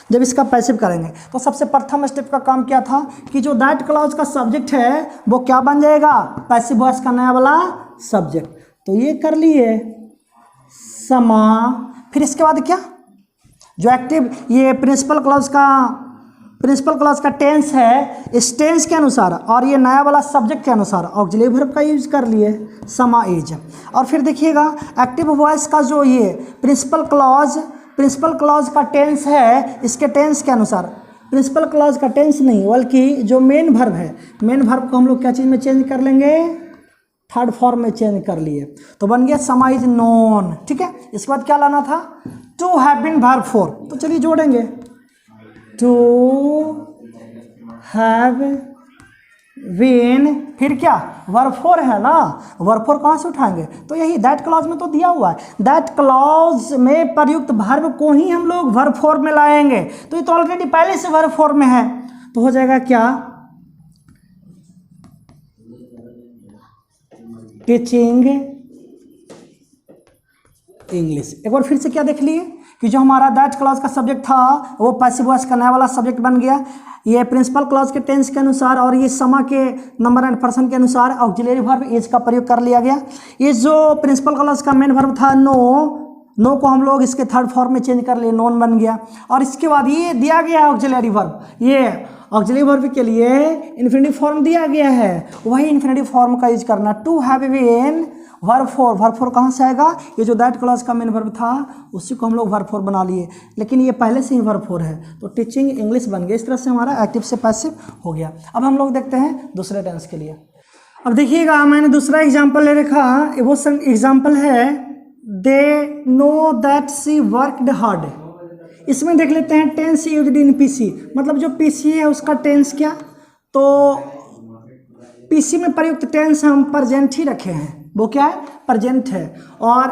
जब इसका पैसिव करेंगे तो सबसे प्रथम स्टेप का काम क्या था कि जो दैट क्लॉज का सब्जेक्ट है वो क्या बन जाएगा, पैसिव वॉइस का नया वाला सब्जेक्ट। तो ये कर लिए समा। फिर इसके बाद क्या, जो एक्टिव ये प्रिंसिपल क्लॉज का टेंस है, इस टेंस के अनुसार और ये नया वाला सब्जेक्ट के अनुसार ऑक्सिलरी वर्ब का यूज कर लिए समा इज। और फिर देखिएगा एक्टिव वॉइस का जो ये प्रिंसिपल क्लॉज का टेंस है, इसके टेंस के अनुसार, प्रिंसिपल क्लॉज का टेंस नहीं बल्कि जो मेन वर्ब है, मेन वर्ब को हम लोग क्या चीज़ में चेंज कर लेंगे, थर्ड फॉर्म में चेंज कर लिए तो बन गया समा इज नोन। ठीक है, इसके बाद क्या लाना था, to have been verb four. तो चलिए जोड़ेंगे, टू हैव बीन, फिर क्या वर्ब फोर है ना, वर्ब फोर कहाँ से उठाएंगे, तो यही दैट क्लॉज में तो दिया हुआ है, दैट क्लॉज में प्रयुक्त वर्ब को ही हम लोग वर्ब फोर में लाएंगे। तो ये तो ऑलरेडी पहले से वर्ब फोर में है, तो हो जाएगा क्या, टीचिंग इंग्लिश। एक बार फिर से क्या देख लिए कि जो हमारा दैट क्लॉज का सब्जेक्ट था वो पैसिव वॉइस का नया वाला सब्जेक्ट बन गया। ये प्रिंसिपल क्लॉज के टेंस के अनुसार और ये समा के नंबर एंड पर्सन के अनुसार ऑक्सिलरी वर्ब इज का प्रयोग कर लिया गया। ये जो प्रिंसिपल क्लॉज का मेन वर्ब था नो को हम लोग इसके थर्ड फॉर्म में चेंज कर लिए, नोन बन गया। और इसके बाद ये दिया गया ऑक्सिलरी वर्ब, ये ऑक्सिलरी वर्ब के लिए इन्फिनिटिव फॉर्म दिया गया है, वही इन्फिनिटिव फॉर्म का यूज करना, to have been verb four. Verb four कहाँ से आएगा, ये जो दैट क्लॉज का मेन वर्ब था उसी को हम लोग वर्ब फोर बना लिए, लेकिन ये पहले से ही वर्ब फोर है तो टीचिंग इंग्लिश बन गया। इस तरह से हमारा एक्टिव से पैसिव हो गया। अब हम लोग देखते हैं दूसरे टेंस के लिए। अब देखिएगा मैंने दूसरा एग्जाम्पल ले रखा, वो एग्जाम्पल है they know that she worked hard. इसमें देख लेते हैं टेंस यूज्ड इन पीसी, मतलब जो पीसी है उसका टेंस क्या, तो पीसी में प्रयुक्त टेंस हम प्रेजेंट ही रखे हैं, वो क्या है, प्रेजेंट है। और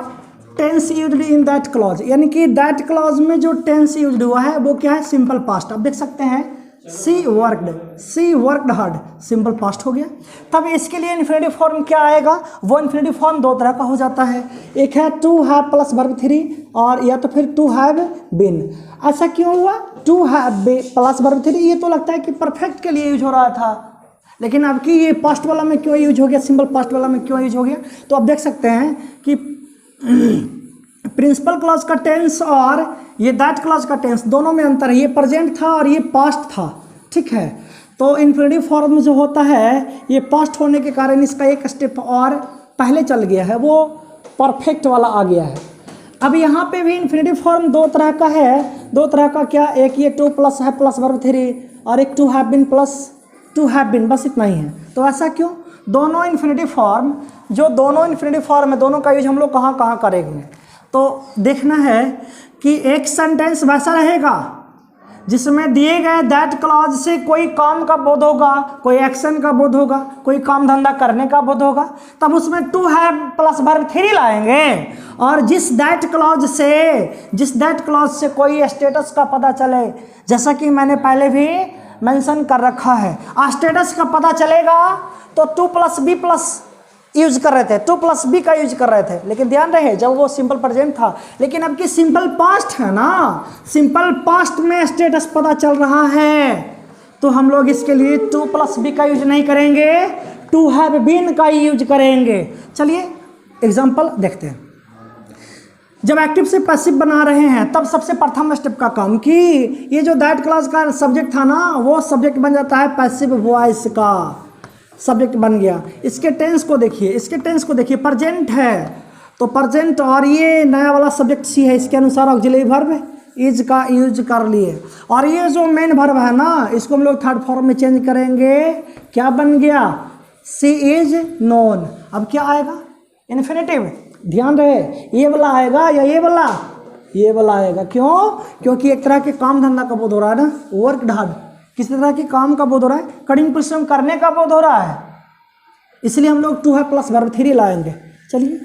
tense used in that clause, यानी कि दैट क्लॉज में जो टेंस यूज्ड हुआ है वो क्या है, सिंपल पास्ट। अब देख सकते हैं सी वर्कड हार्ड, सिंपल पास्ट हो गया। तब इसके लिए इन्फिनिटिव फॉर्म क्या आएगा, वो इन्फिनिटिव फॉर्म दो तरह का हो जाता है, एक है to have plus verb three और या तो फिर टू हैव बीन। ऐसा क्यों हुआ, to have plus verb three, ये तो लगता है कि परफेक्ट के लिए यूज हो रहा था, लेकिन अब कि ये पास्ट वाला में क्यों यूज हो गया, सिंपल पास्ट वाला में क्यों यूज हो गया। तो अब देख सकते हैं कि प्रिंसिपल क्लॉज का टेंस और ये दैट क्लॉज का टेंस दोनों में अंतर है, ये प्रेजेंट था और ये पास्ट था। ठीक है, तो इन्फिनिटिव फॉर्म जो होता है ये पास्ट होने के कारण इसका एक स्टेप और पहले चल गया है, वो परफेक्ट वाला आ गया है। अब यहाँ पे भी इन्फिनेटिव फॉर्म दो तरह का है, दो तरह का क्या, एक ये to plus have plus verb three, और एक to have been plus to have been, बस इतना ही है। तो ऐसा क्यों? दोनों इन्फिनेटिव फॉर्म, जो दोनों इन्फिनेटिव फॉर्म है, दोनों का यूज हम लोग कहाँ कहाँ करेंगे? तो देखना है कि एक सेंटेंस वैसा रहेगा जिसमें दिए गए दैट क्लॉज से कोई काम का बोध होगा, कोई एक्शन का बोध होगा, कोई काम धंधा करने का बोध होगा, तब उसमें to have plus verb three लाएंगे। और जिस दैट क्लॉज से कोई स्टेटस का पता चले, जैसा कि मैंने पहले भी मेंशन कर रखा है, स्टेटस का पता चलेगा तो to plus be plus use कर रहे थे, टू प्लस बी का यूज कर रहे थे, लेकिन ध्यान रहे जब वो सिंपल प्रेजेंट था। लेकिन अब की सिंपल पास्ट है ना, सिंपल पास्ट में स्टेटस पता चल रहा है, तो हम लोग इसके लिए टू प्लस बी का यूज नहीं करेंगे, टू हैव बीन का यूज करेंगे। चलिए एग्जाम्पल देखते हैं। जब एक्टिव से पैसिव बना रहे हैं तब सबसे प्रथम स्टेप का काम कि ये जो दैट क्लास का सब्जेक्ट था ना, वो सब्जेक्ट बन जाता है पैसिव वॉइस का, सब्जेक्ट बन गया। इसके टेंस को देखिए, प्रेजेंट है तो प्रेजेंट, और ये नया वाला सब्जेक्ट सी है, इसके अनुसार ऑक्सिलरी वर्ब इज का यूज कर लिए। और ये जो मेन वर्ब है ना, इसको हम लोग थर्ड फॉर्म में चेंज करेंगे, क्या बन गया? सी इज नोन। अब क्या आएगा? इन्फिनेटिव। ध्यान रहे, ये वाला आएगा या ये वाला? ये वाला आएगा। क्यों? क्योंकि एक तरह के काम धंधा का बोध हो रहा है ना, वर्क हार्ड, किसी तरह के काम का बोध हो रहा है, कठिन परिश्रम करने का बोध हो रहा है, इसलिए हम लोग to have plus verb three लाएंगे। चलिए,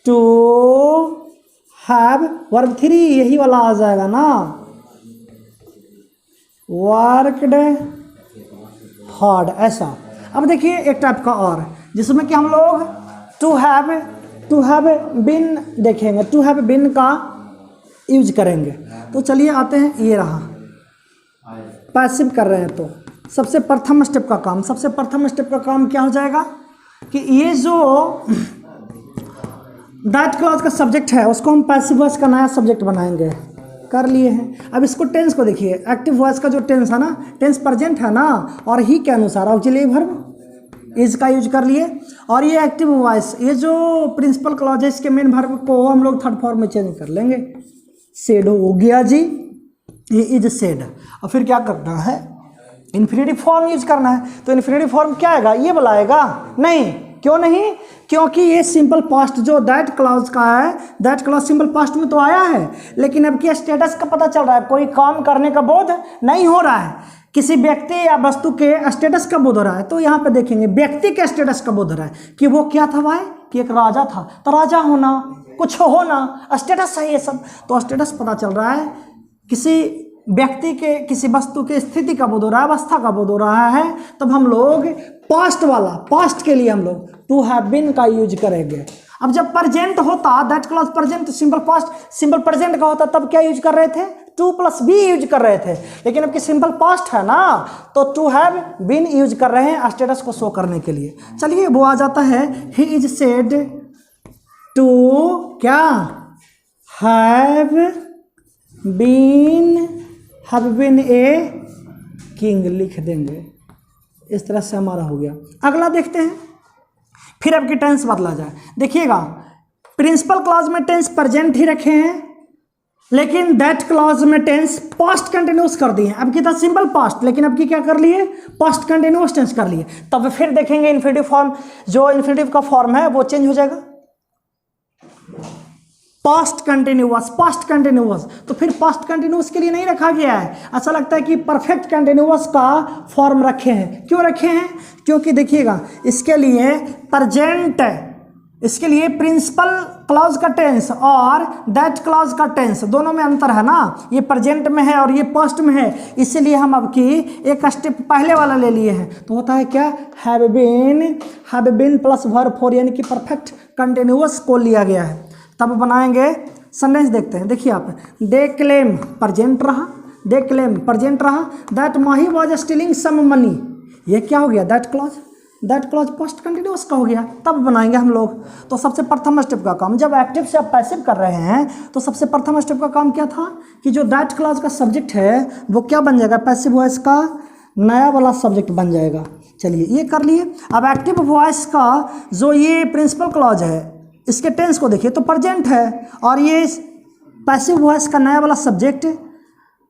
टू हैव वर्ब थ्री, यही वाला आ जाएगा ना, वर्कड हार्ड, ऐसा। अब देखिए एक टाइप का और, जिसमें कि हम लोग टू हैव बीन देखेंगे, टू हैव बीन का यूज करेंगे। तो चलिए आते हैं, ये रहा पैसिव कर रहे हैं, तो सबसे प्रथम स्टेप का काम क्या हो जाएगा कि ये जो दैट क्लॉज का सब्जेक्ट है उसको हम पैसिव वॉइस का नया सब्जेक्ट बनाएंगे। कर लिए हैं। अब इसको टेंस को देखिए, एक्टिव वॉइस का जो टेंस है ना, टेंस प्रेजेंट है ना, और ही के अनुसार ऑक्सिलरी वर्ब इज का यूज कर लिए। और ये एक्टिव वॉइस, ये जो प्रिंसिपल क्लॉज है, इसके मेन वर्ब को हम लोग थर्ड फॉर्म में चेंज कर लेंगे। सेड हो गया जी, ये इज सेड। और फिर क्या करना है? इन्फिनेटिव फॉर्म यूज करना है। तो इन्फिनेटिव फॉर्म क्या आएगा? ये वाला आएगा? नहीं। क्यों नहीं? क्योंकि ये सिंपल पास्ट जो दैट क्लॉज का है, दैट क्लॉज सिंपल पास्ट में तो आया है, लेकिन अब क्या स्टेटस का पता चल रहा है, कोई काम करने का बोध नहीं हो रहा है, किसी व्यक्ति या वस्तु के स्टेटस का बोध हो रहा है। तो यहाँ पे देखेंगे व्यक्ति के स्टेटस का बोध हो रहा है कि वो क्या था भाई, कि एक राजा था, तो राजा होना, कुछ होना, स्टेटस है ये सब। तो स्टेटस पता चल रहा है, किसी व्यक्ति के, किसी वस्तु के स्थिति का बोध हो रहा है, अवस्था का बोध हो रहा है, तब हम लोग पास्ट वाला, पास्ट के लिए हम लोग टू हैव बीन का यूज करेंगे। अब जब प्रेजेंट होता, that clause present, simple past, simple present का होता, तब क्या यूज कर रहे थे? टू प्लस बी यूज कर रहे थे। लेकिन अब कि सिंपल पास्ट है ना, तो टू हैव बीन यूज कर रहे हैं स्टेटस को शो करने के लिए। चलिए वो आ जाता है, ही इज सेड टू क्या हैव बीन ए किंग, लिख देंगे। इस तरह से हमारा हो गया। अगला देखते हैं, फिर अब की टेंस बदला जाए। देखिएगा, प्रिंसिपल क्लॉज में टेंस प्रेजेंट ही रखे हैं, लेकिन दैट क्लॉज में टेंस पास्ट कंटिन्यूस कर दिए। अब की था सिंपल पास्ट, लेकिन अब की क्या कर लिए? पास्ट कंटिन्यूस टेंस कर लिए। तब फिर देखेंगे इन्फिनेटिव फॉर्म, जो इन्फिनेटिव का फॉर्म है वो चेंज हो जाएगा, पास्ट कंटिन्यूअस। तो फिर पास्ट कंटिन्यूअस के लिए नहीं रखा गया है, ऐसा लगता है कि परफेक्ट कंटिन्यूअस का फॉर्म रखे हैं। क्यों रखे हैं? क्योंकि देखिएगा, इसके लिए प्रेजेंट, इसके लिए प्रिंसिपल क्लॉज का टेंस और दैट क्लॉज का टेंस दोनों में अंतर है ना, ये प्रेजेंट में है और ये पास्ट में है, इसीलिए हम अब की एक स्टेप पहले वाला ले लिए हैं। तो होता है क्या? Have been plus verb four, यानी कि परफेक्ट कंटिन्यूअस को लिया गया है। तब बनाएंगे सेंटेंस, देखते हैं। देखिए आप, दे क्लेम प्रेजेंट रहा, दे क्लेम प्रेजेंट रहा, that Mahi was stealing some money, ये क्या हो गया? दैट क्लॉज पास्ट कंटिन्यूअस का हो गया। तब बनाएंगे हम लोग। तो सबसे प्रथम स्टेप का काम, जब एक्टिव से आप पैसिव कर रहे हैं, तो सबसे प्रथम स्टेप का काम क्या था कि जो दैट क्लॉज का सब्जेक्ट है वो क्या बन जाएगा? पैसिव वॉइस का नया वाला सब्जेक्ट बन जाएगा। चलिए ये कर लिए। अब एक्टिव वॉइस का जो ये प्रिंसिपल क्लॉज है, इसके टेंस को देखिए तो प्रेजेंट है, और ये पैसिव वॉइस का नया वाला सब्जेक्ट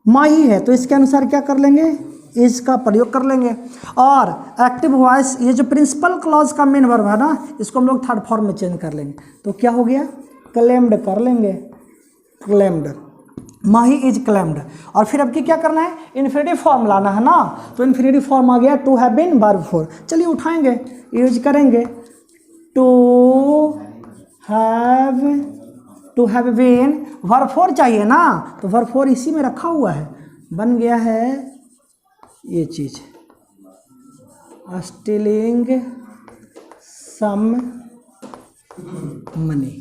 माही है, तो इसके अनुसार क्या कर लेंगे, इज का प्रयोग कर लेंगे। और एक्टिव वॉइस, ये जो प्रिंसिपल क्लॉज का मेन वर्ब है ना, इसको हम लोग थर्ड फॉर्म में चेंज कर लेंगे, तो क्या हो गया, क्लेम्ड कर लेंगे, क्लेम्ड, माही इज क्लेम्ड। और फिर अब की क्या करना है, इन्फिनिटिव फॉर्म लाना है ना, तो इन्फिनिटिव फॉर्म आ गया to have been verb four. चलिए उठाएंगे, यूज करेंगे, to have been, verb four चाहिए ना, तो वर्ब फोर इसी में रखा हुआ है, बन गया है ये चीज, स्टीलिंग सम मनी।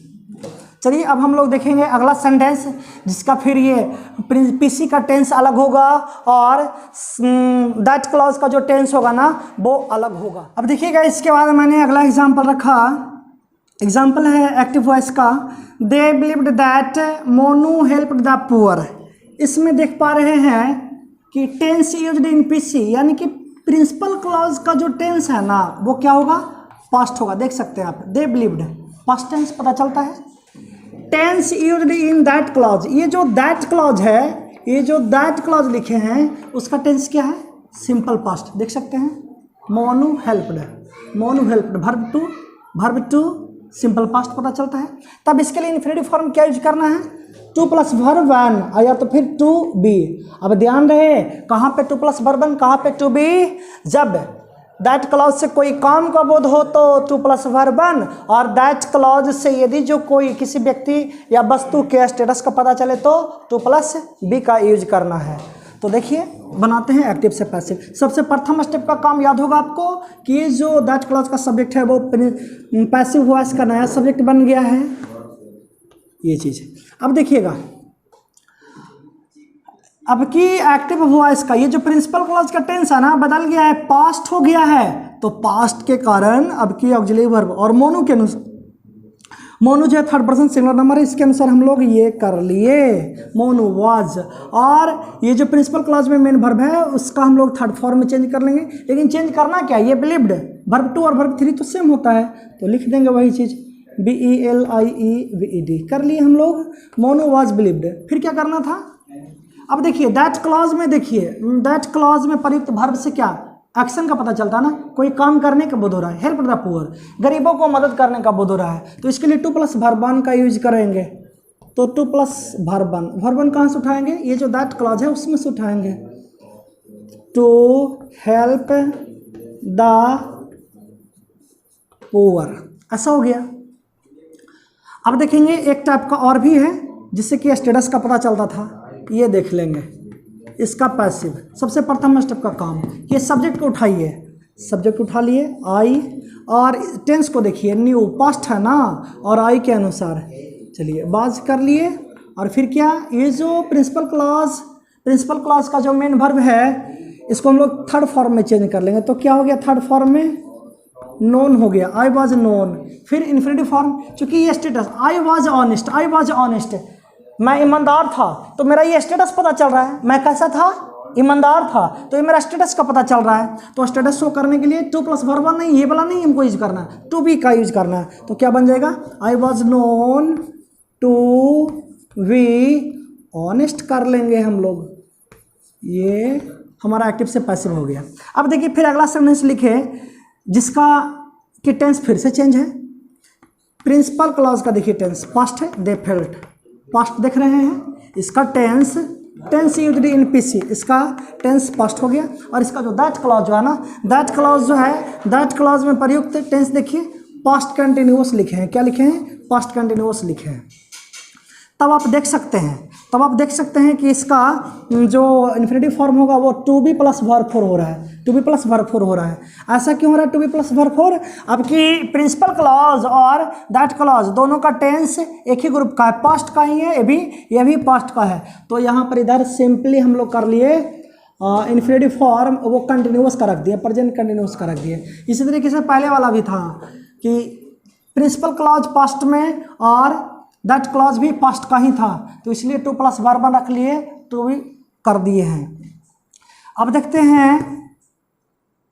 चलिए अब हम लोग देखेंगे अगला सेंटेंस, जिसका फिर ये पीसी का टेंस अलग होगा और दैट क्लॉज का जो टेंस होगा ना वो अलग होगा। अब देखिएगा इसके बाद मैंने अगला एग्जांपल रखा, एग्जांपल है एक्टिव वॉइस का, they believed that Monu helped the poor. इसमें देख पा रहे हैं कि टेंस यूज्ड इन पीसी, यानी कि प्रिंसिपल क्लॉज का जो टेंस है ना वो क्या होगा, पास्ट होगा। देख सकते हैं आप, दे बिलीव्ड पास्ट टेंस पता चलता है। Tense used in that clause, ये जो दैट क्लॉज है, ये जो दैट क्लॉज लिखे हैं उसका टेंस क्या है, सिंपल पास्ट। देख सकते हैं, Monu helped, Monu helped, verb two simple past पता चलता है। तब इसके लिए इन्फिनिटिव फॉर्म क्या यूज करना है, टू प्लस वर्ब वन, या तो फिर टू बी। अब ध्यान रहे कहाँ पे टू प्लस वर्ब वन, कहाँ पे टू बी, जब दैट क्लॉज से कोई काम का बोध हो तो टू प्लस वर्ब वन, और दैट क्लॉज से यदि जो कोई किसी व्यक्ति या वस्तु के स्टेटस का पता चले तो टू प्लस बी का यूज करना है। तो देखिए बनाते हैं एक्टिव से पैसिव। सबसे प्रथम स्टेप का काम याद होगा आपको कि ये जो दैट क्लॉज का सब्जेक्ट है वो पैसिव वॉइस का नया सब्जेक्ट बन गया है, ये चीज़। अब देखिएगा अब की एक्टिव वॉइस का ये जो प्रिंसिपल क्लॉज का टेंस है ना बदल गया है, पास्ट हो गया है, तो पास्ट के कारण अब की ऑक्सिलरी वर्ब और मोनू के अनुसार, मोनू जो है थर्ड पर्सन सिंगुलर नंबर है, इसके अनुसार हम लोग ये कर लिए, मोनू वाज। और ये जो प्रिंसिपल क्लॉज में मेन वर्ब है उसका हम लोग थर्ड फॉर्म में चेंज कर लेंगे। लेकिन चेंज करना क्या, ये बिलीव्ड, वर्ब टू और वर्ब थ्री तो सेम होता है, तो लिख देंगे वही चीज़, BELIEVED कर लिए हम लोग, मोनू वाज बिलीव्ड। फिर क्या करना था, अब देखिए दैट क्लॉज में, देखिए दैट क्लॉज में प्रयुक्त वर्ब से क्या एक्शन का पता चलता है ना, कोई काम करने का बोध हो रहा है, हेल्प द पुअर, गरीबों को मदद करने का बोध हो रहा है, तो इसके लिए टू प्लस वर्ब वन का यूज करेंगे। तो टू प्लस वर्ब वन कहाँ से उठाएंगे, ये जो दैट क्लॉज है उसमें से उठाएंगे, टू हेल्प द पुअर, ऐसा हो गया। अब देखेंगे एक टाइप का और भी है जिससे कि स्टेटस का पता चलता था, ये देख लेंगे, इसका पैसिव। सबसे प्रथम स्टेप का काम, ये सब्जेक्ट को उठाइए, सब्जेक्ट उठा लिए आई, और टेंस को देखिए, न्यू पास्ट है ना, और आई के अनुसार चलिए बाज कर लिए। और फिर क्या, ये जो प्रिंसिपल क्लॉज का जो मेन वर्ब है इसको हम लोग थर्ड फॉर्म में चेंज कर लेंगे, तो क्या हो गया थर्ड फॉर्म में, नोन हो गया, आई वॉज नोन। फिर इन्फिनिटिव फॉर्म, चूंकि ये स्टेटस आई वॉज ऑनेस्ट, मैं ईमानदार था, तो मेरा ये स्टेटस पता चल रहा है, मैं कैसा था, ईमानदार था, तो ये मेरा स्टेटस का पता चल रहा है। तो स्टेटस शो करने के लिए टू प्लस वर्ब वन नहीं, ये वाला नहीं हमको यूज करना है, टू बी का यूज करना है। तो क्या बन जाएगा, I was known to be honest कर लेंगे हम लोग, ये हमारा एक्टिव से पैसिव हो गया। अब देखिए फिर अगला सेंटेंस लिखे जिसका कि टेंस फिर से चेंज है। प्रिंसिपल क्लॉज का देखिए टेंस पास्ट है, दे फेल्ट, पास्ट देख रहे हैं, इसका टेंस यूज्ड इन पीसी, इसका टेंस पास्ट हो गया। और इसका जो दैट क्लॉज जो है ना, दैट क्लॉज जो है, दैट क्लॉज में प्रयुक्त टेंस देखिए पास्ट कंटिन्यूअस लिखे हैं, क्या लिखे हैं, पास्ट कंटिन्यूअस लिखे हैं। तब आप देख सकते हैं कि इसका जो इन्फिनिटिव फॉर्म होगा वो to be plus verb four हो रहा है, ऐसा क्यों हो रहा है to be plus verb four, अब की प्रिंसिपल क्लॉज और दैट क्लॉज दोनों का टेंस एक ही ग्रुप का है, पास्ट का ही है, ये भी पास्ट का है। तो यहाँ पर इधर सिंपली हम लोग कर लिए इन्फिनिटिव फॉर्म वो कंटिन्यूअस का रख दिया, प्रेजेंट कंटिन्यूअस का रख दिए। इसी तरीके से पहले वाला भी था कि प्रिंसिपल क्लॉज पास्ट में और दैट क्लॉज भी पास्ट का ही था, तो इसलिए टू प्लस वर्ब रख लिए, तो भी कर दिए हैं। अब देखते हैं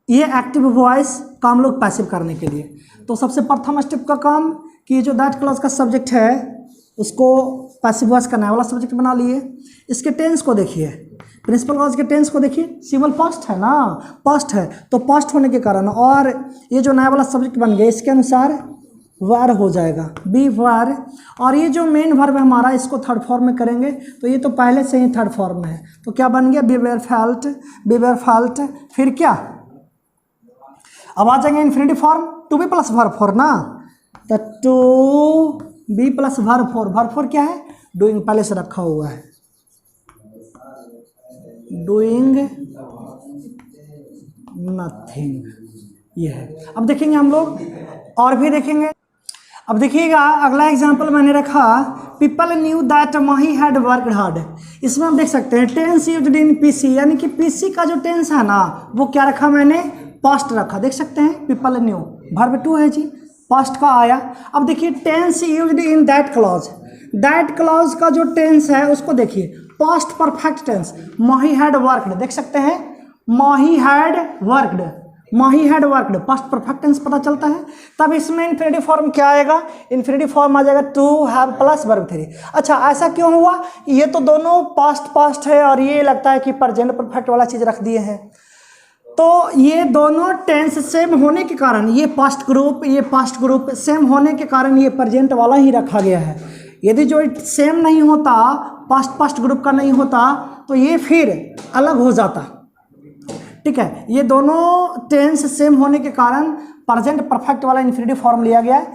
ये एक्टिव वॉइस का हम लोग पैसिव करने के लिए, तो सबसे प्रथम स्टेप का काम कि जो दैट क्लॉज का सब्जेक्ट है उसको पैसिव वॉइस का नया वाला सब्जेक्ट बना लिए। इसके टेंस को देखिए, प्रिंसिपल क्लॉज के टेंस को देखिए, सिंपल पास्ट है ना, पास्ट है तो पास्ट होने के कारण और ये जो नया वाला सब्जेक्ट बन गया इसके अनुसार वार हो जाएगा, बी वार। और ये जो मेन वर्ब है हमारा इसको थर्ड फॉर्म में करेंगे तो ये तो पहले से ही थर्ड फॉर्म में है, तो क्या बन गया, be were felt, be were felt. फिर क्या, अब आ जाएंगे infinity form, to be plus verb four ना, तो to be plus verb four. Verb four क्या है, डूइंग पहले से रखा हुआ है, डूइंग नथिंग, ये है। अब देखेंगे हम लोग और भी देखेंगे। अब देखिएगा अगला एग्जांपल मैंने रखा, people knew that Mahi had worked hard. इसमें हम देख सकते हैं टेंस यूज्ड इन पीसी, यानी कि पीसी का जो टेंस है ना वो क्या रखा मैंने, पास्ट रखा। देख सकते हैं पीपल न्यू वर्ब टू है जी, पास्ट का आया। अब देखिए tense used in that clause, that clause का जो टेंस है उसको देखिए, past perfect tense, Mahi had worked. देख सकते हैं Mahi had worked, Mahi had worked, past perfect tense पता चलता है। तब इसमें इन्फिनिटी फॉर्म क्या आएगा, इन्फिनिटी फॉर्म आ जाएगा to have plus verb three. अच्छा ऐसा क्यों हुआ, ये तो दोनों पास्ट पास्ट है और ये लगता है कि प्रेजेंट परफेक्ट वाला चीज़ रख दिए हैं, तो ये दोनों टेंस सेम होने के कारण, ये पास्ट ग्रुप ये पास्ट ग्रुप सेम होने के कारण ये प्रेजेंट वाला ही रखा गया है। यदि जो सेम नहीं होता, पास्ट पास्ट ग्रुप का नहीं होता तो ये फिर अलग हो जाता, ठीक है। ये दोनों टेंस सेम होने के कारण प्रेजेंट परफेक्ट वाला इन्फिनिटी फॉर्म लिया गया है।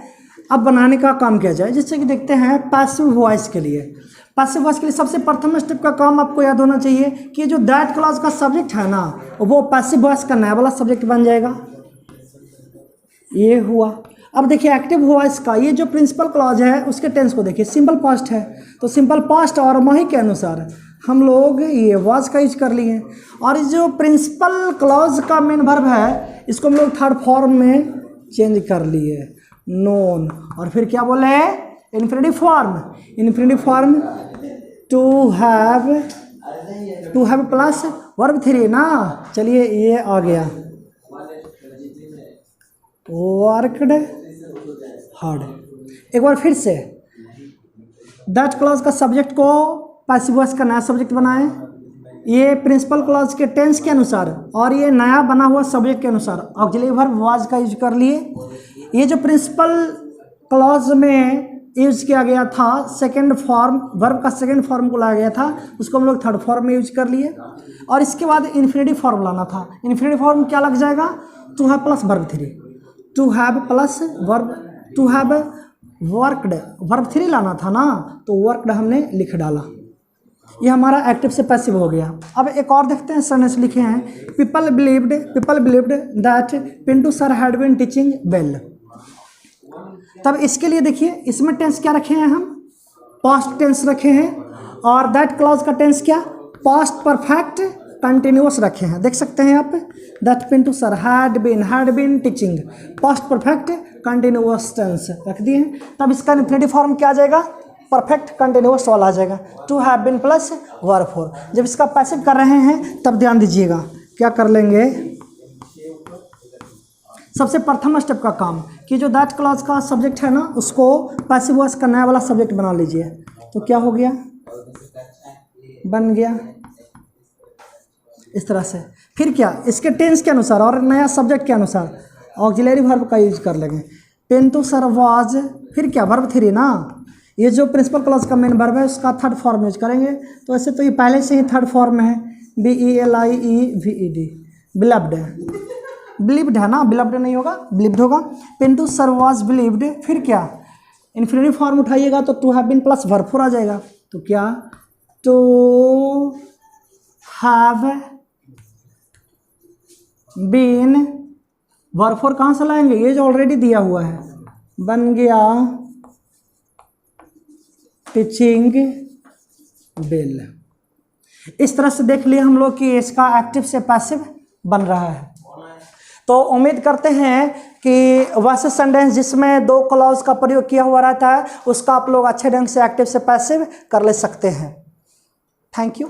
अब बनाने का काम किया जाए, जिससे कि देखते हैं पैसिव वॉइस के लिए। पैसिव वॉइस के लिए सबसे प्रथम स्टेप का काम आपको याद होना चाहिए कि जो दैट क्लॉज का सब्जेक्ट है ना वो पैसिव वॉइस का नया वाला सब्जेक्ट बन जाएगा, ये हुआ। अब देखिए एक्टिव वॉइस का ये जो प्रिंसिपल क्लॉज है उसके टेंस को देखिए, सिंपल पास्ट है तो सिंपल पास्ट और माही के अनुसार हम लोग ये वाज का यूज कर लिए। और इस जो प्रिंसिपल क्लॉज का मेन वर्ब है इसको हम लोग थर्ड फॉर्म में चेंज कर लिए, नोन। और फिर क्या बोले, infinity form, infinity form to have plus verb three ना, चलिए ये आ गया, वर्कड हार्ड। एक बार फिर से दैट क्लॉज का सब्जेक्ट को पैसिव वॉइस का नया सब्जेक्ट बनाएं, ये प्रिंसिपल क्लॉज के टेंस के अनुसार और ये नया बना हुआ सब्जेक्ट के अनुसार ऑक्सिलरी वर्ब वाज का यूज कर लिए। ये जो प्रिंसिपल क्लॉज में यूज किया गया था सेकंड फॉर्म, वर्ब का सेकंड फॉर्म को लाया गया था, उसको हम लोग थर्ड फॉर्म में यूज कर लिए। और इसके बाद इन्फिनिटी फॉर्म लाना था, इन्फिनिटी फॉर्म क्या लग जाएगा, to have plus verb three, to have plus verb, to have worked, verb three लाना था ना तो वर्कड हमने लिख डाला, ये हमारा एक्टिव से पैसिव हो गया। अब एक और देखते हैं, सर ने लिखे हैं people believed that Pintu sir had been teaching well. तब इसके लिए देखिए इसमें टेंस क्या रखे हैं हम, पास्ट टेंस रखे हैं, और दैट क्लॉज का टेंस क्या, पास्ट परफेक्ट कंटिन्यूअस रखे हैं। देख सकते हैं आप, that Pintu sir had been teaching, past perfect continuous tense रख दिए हैं। तब इसका इन्फिनिटी फॉर्म क्या आ जाएगा, परफेक्ट कंटिन्यूअस वाला आ जाएगा, to have been plus verb four. जब इसका पैसिव कर रहे हैं तब ध्यान दीजिएगा क्या कर लेंगे, सबसे प्रथम स्टेप का काम कि जो दैट क्लॉज का सब्जेक्ट है ना उसको पैसिव वॉइस का नया वाला सब्जेक्ट बना लीजिए। तो क्या हो गया, बन गया इस तरह से। फिर क्या, इसके टेंस के अनुसार और नया सब्जेक्ट के अनुसार ऑक्सिलरी वर्ब का यूज कर लेंगे, पिंटू सर वाज, फिर क्या वर्ब थ्री ना, ये जो प्रिंसिपल क्लॉज का मेन वर्ब है उसका थर्ड फॉर्म यूज करेंगे। तो ऐसे तो ये पहले से ही थर्ड फॉर्म में है, BELIEVED, बिलीव्ड है, बिलीव्ड है ना, बिलीव्ड नहीं होगा बिलीव्ड होगा। पिंटू सर वाज बिलीव्ड, फिर क्या इन्फिनिटी फॉर्म उठाइएगा तो to have been plus verb four आ जाएगा। तो क्या, to have been, verb four कहाँ से लाएंगे, ये जो ऑलरेडी दिया हुआ है, बन गया टीचिंग बेल। इस तरह से देख लिए हम लोग कि इसका एक्टिव से पैसिव बन रहा है। तो उम्मीद करते हैं कि वॉइस सेंटेंस जिसमें दो क्लॉज का प्रयोग किया हुआ रहता है उसका आप लोग अच्छे ढंग से एक्टिव से पैसिव कर ले सकते हैं। Thank you.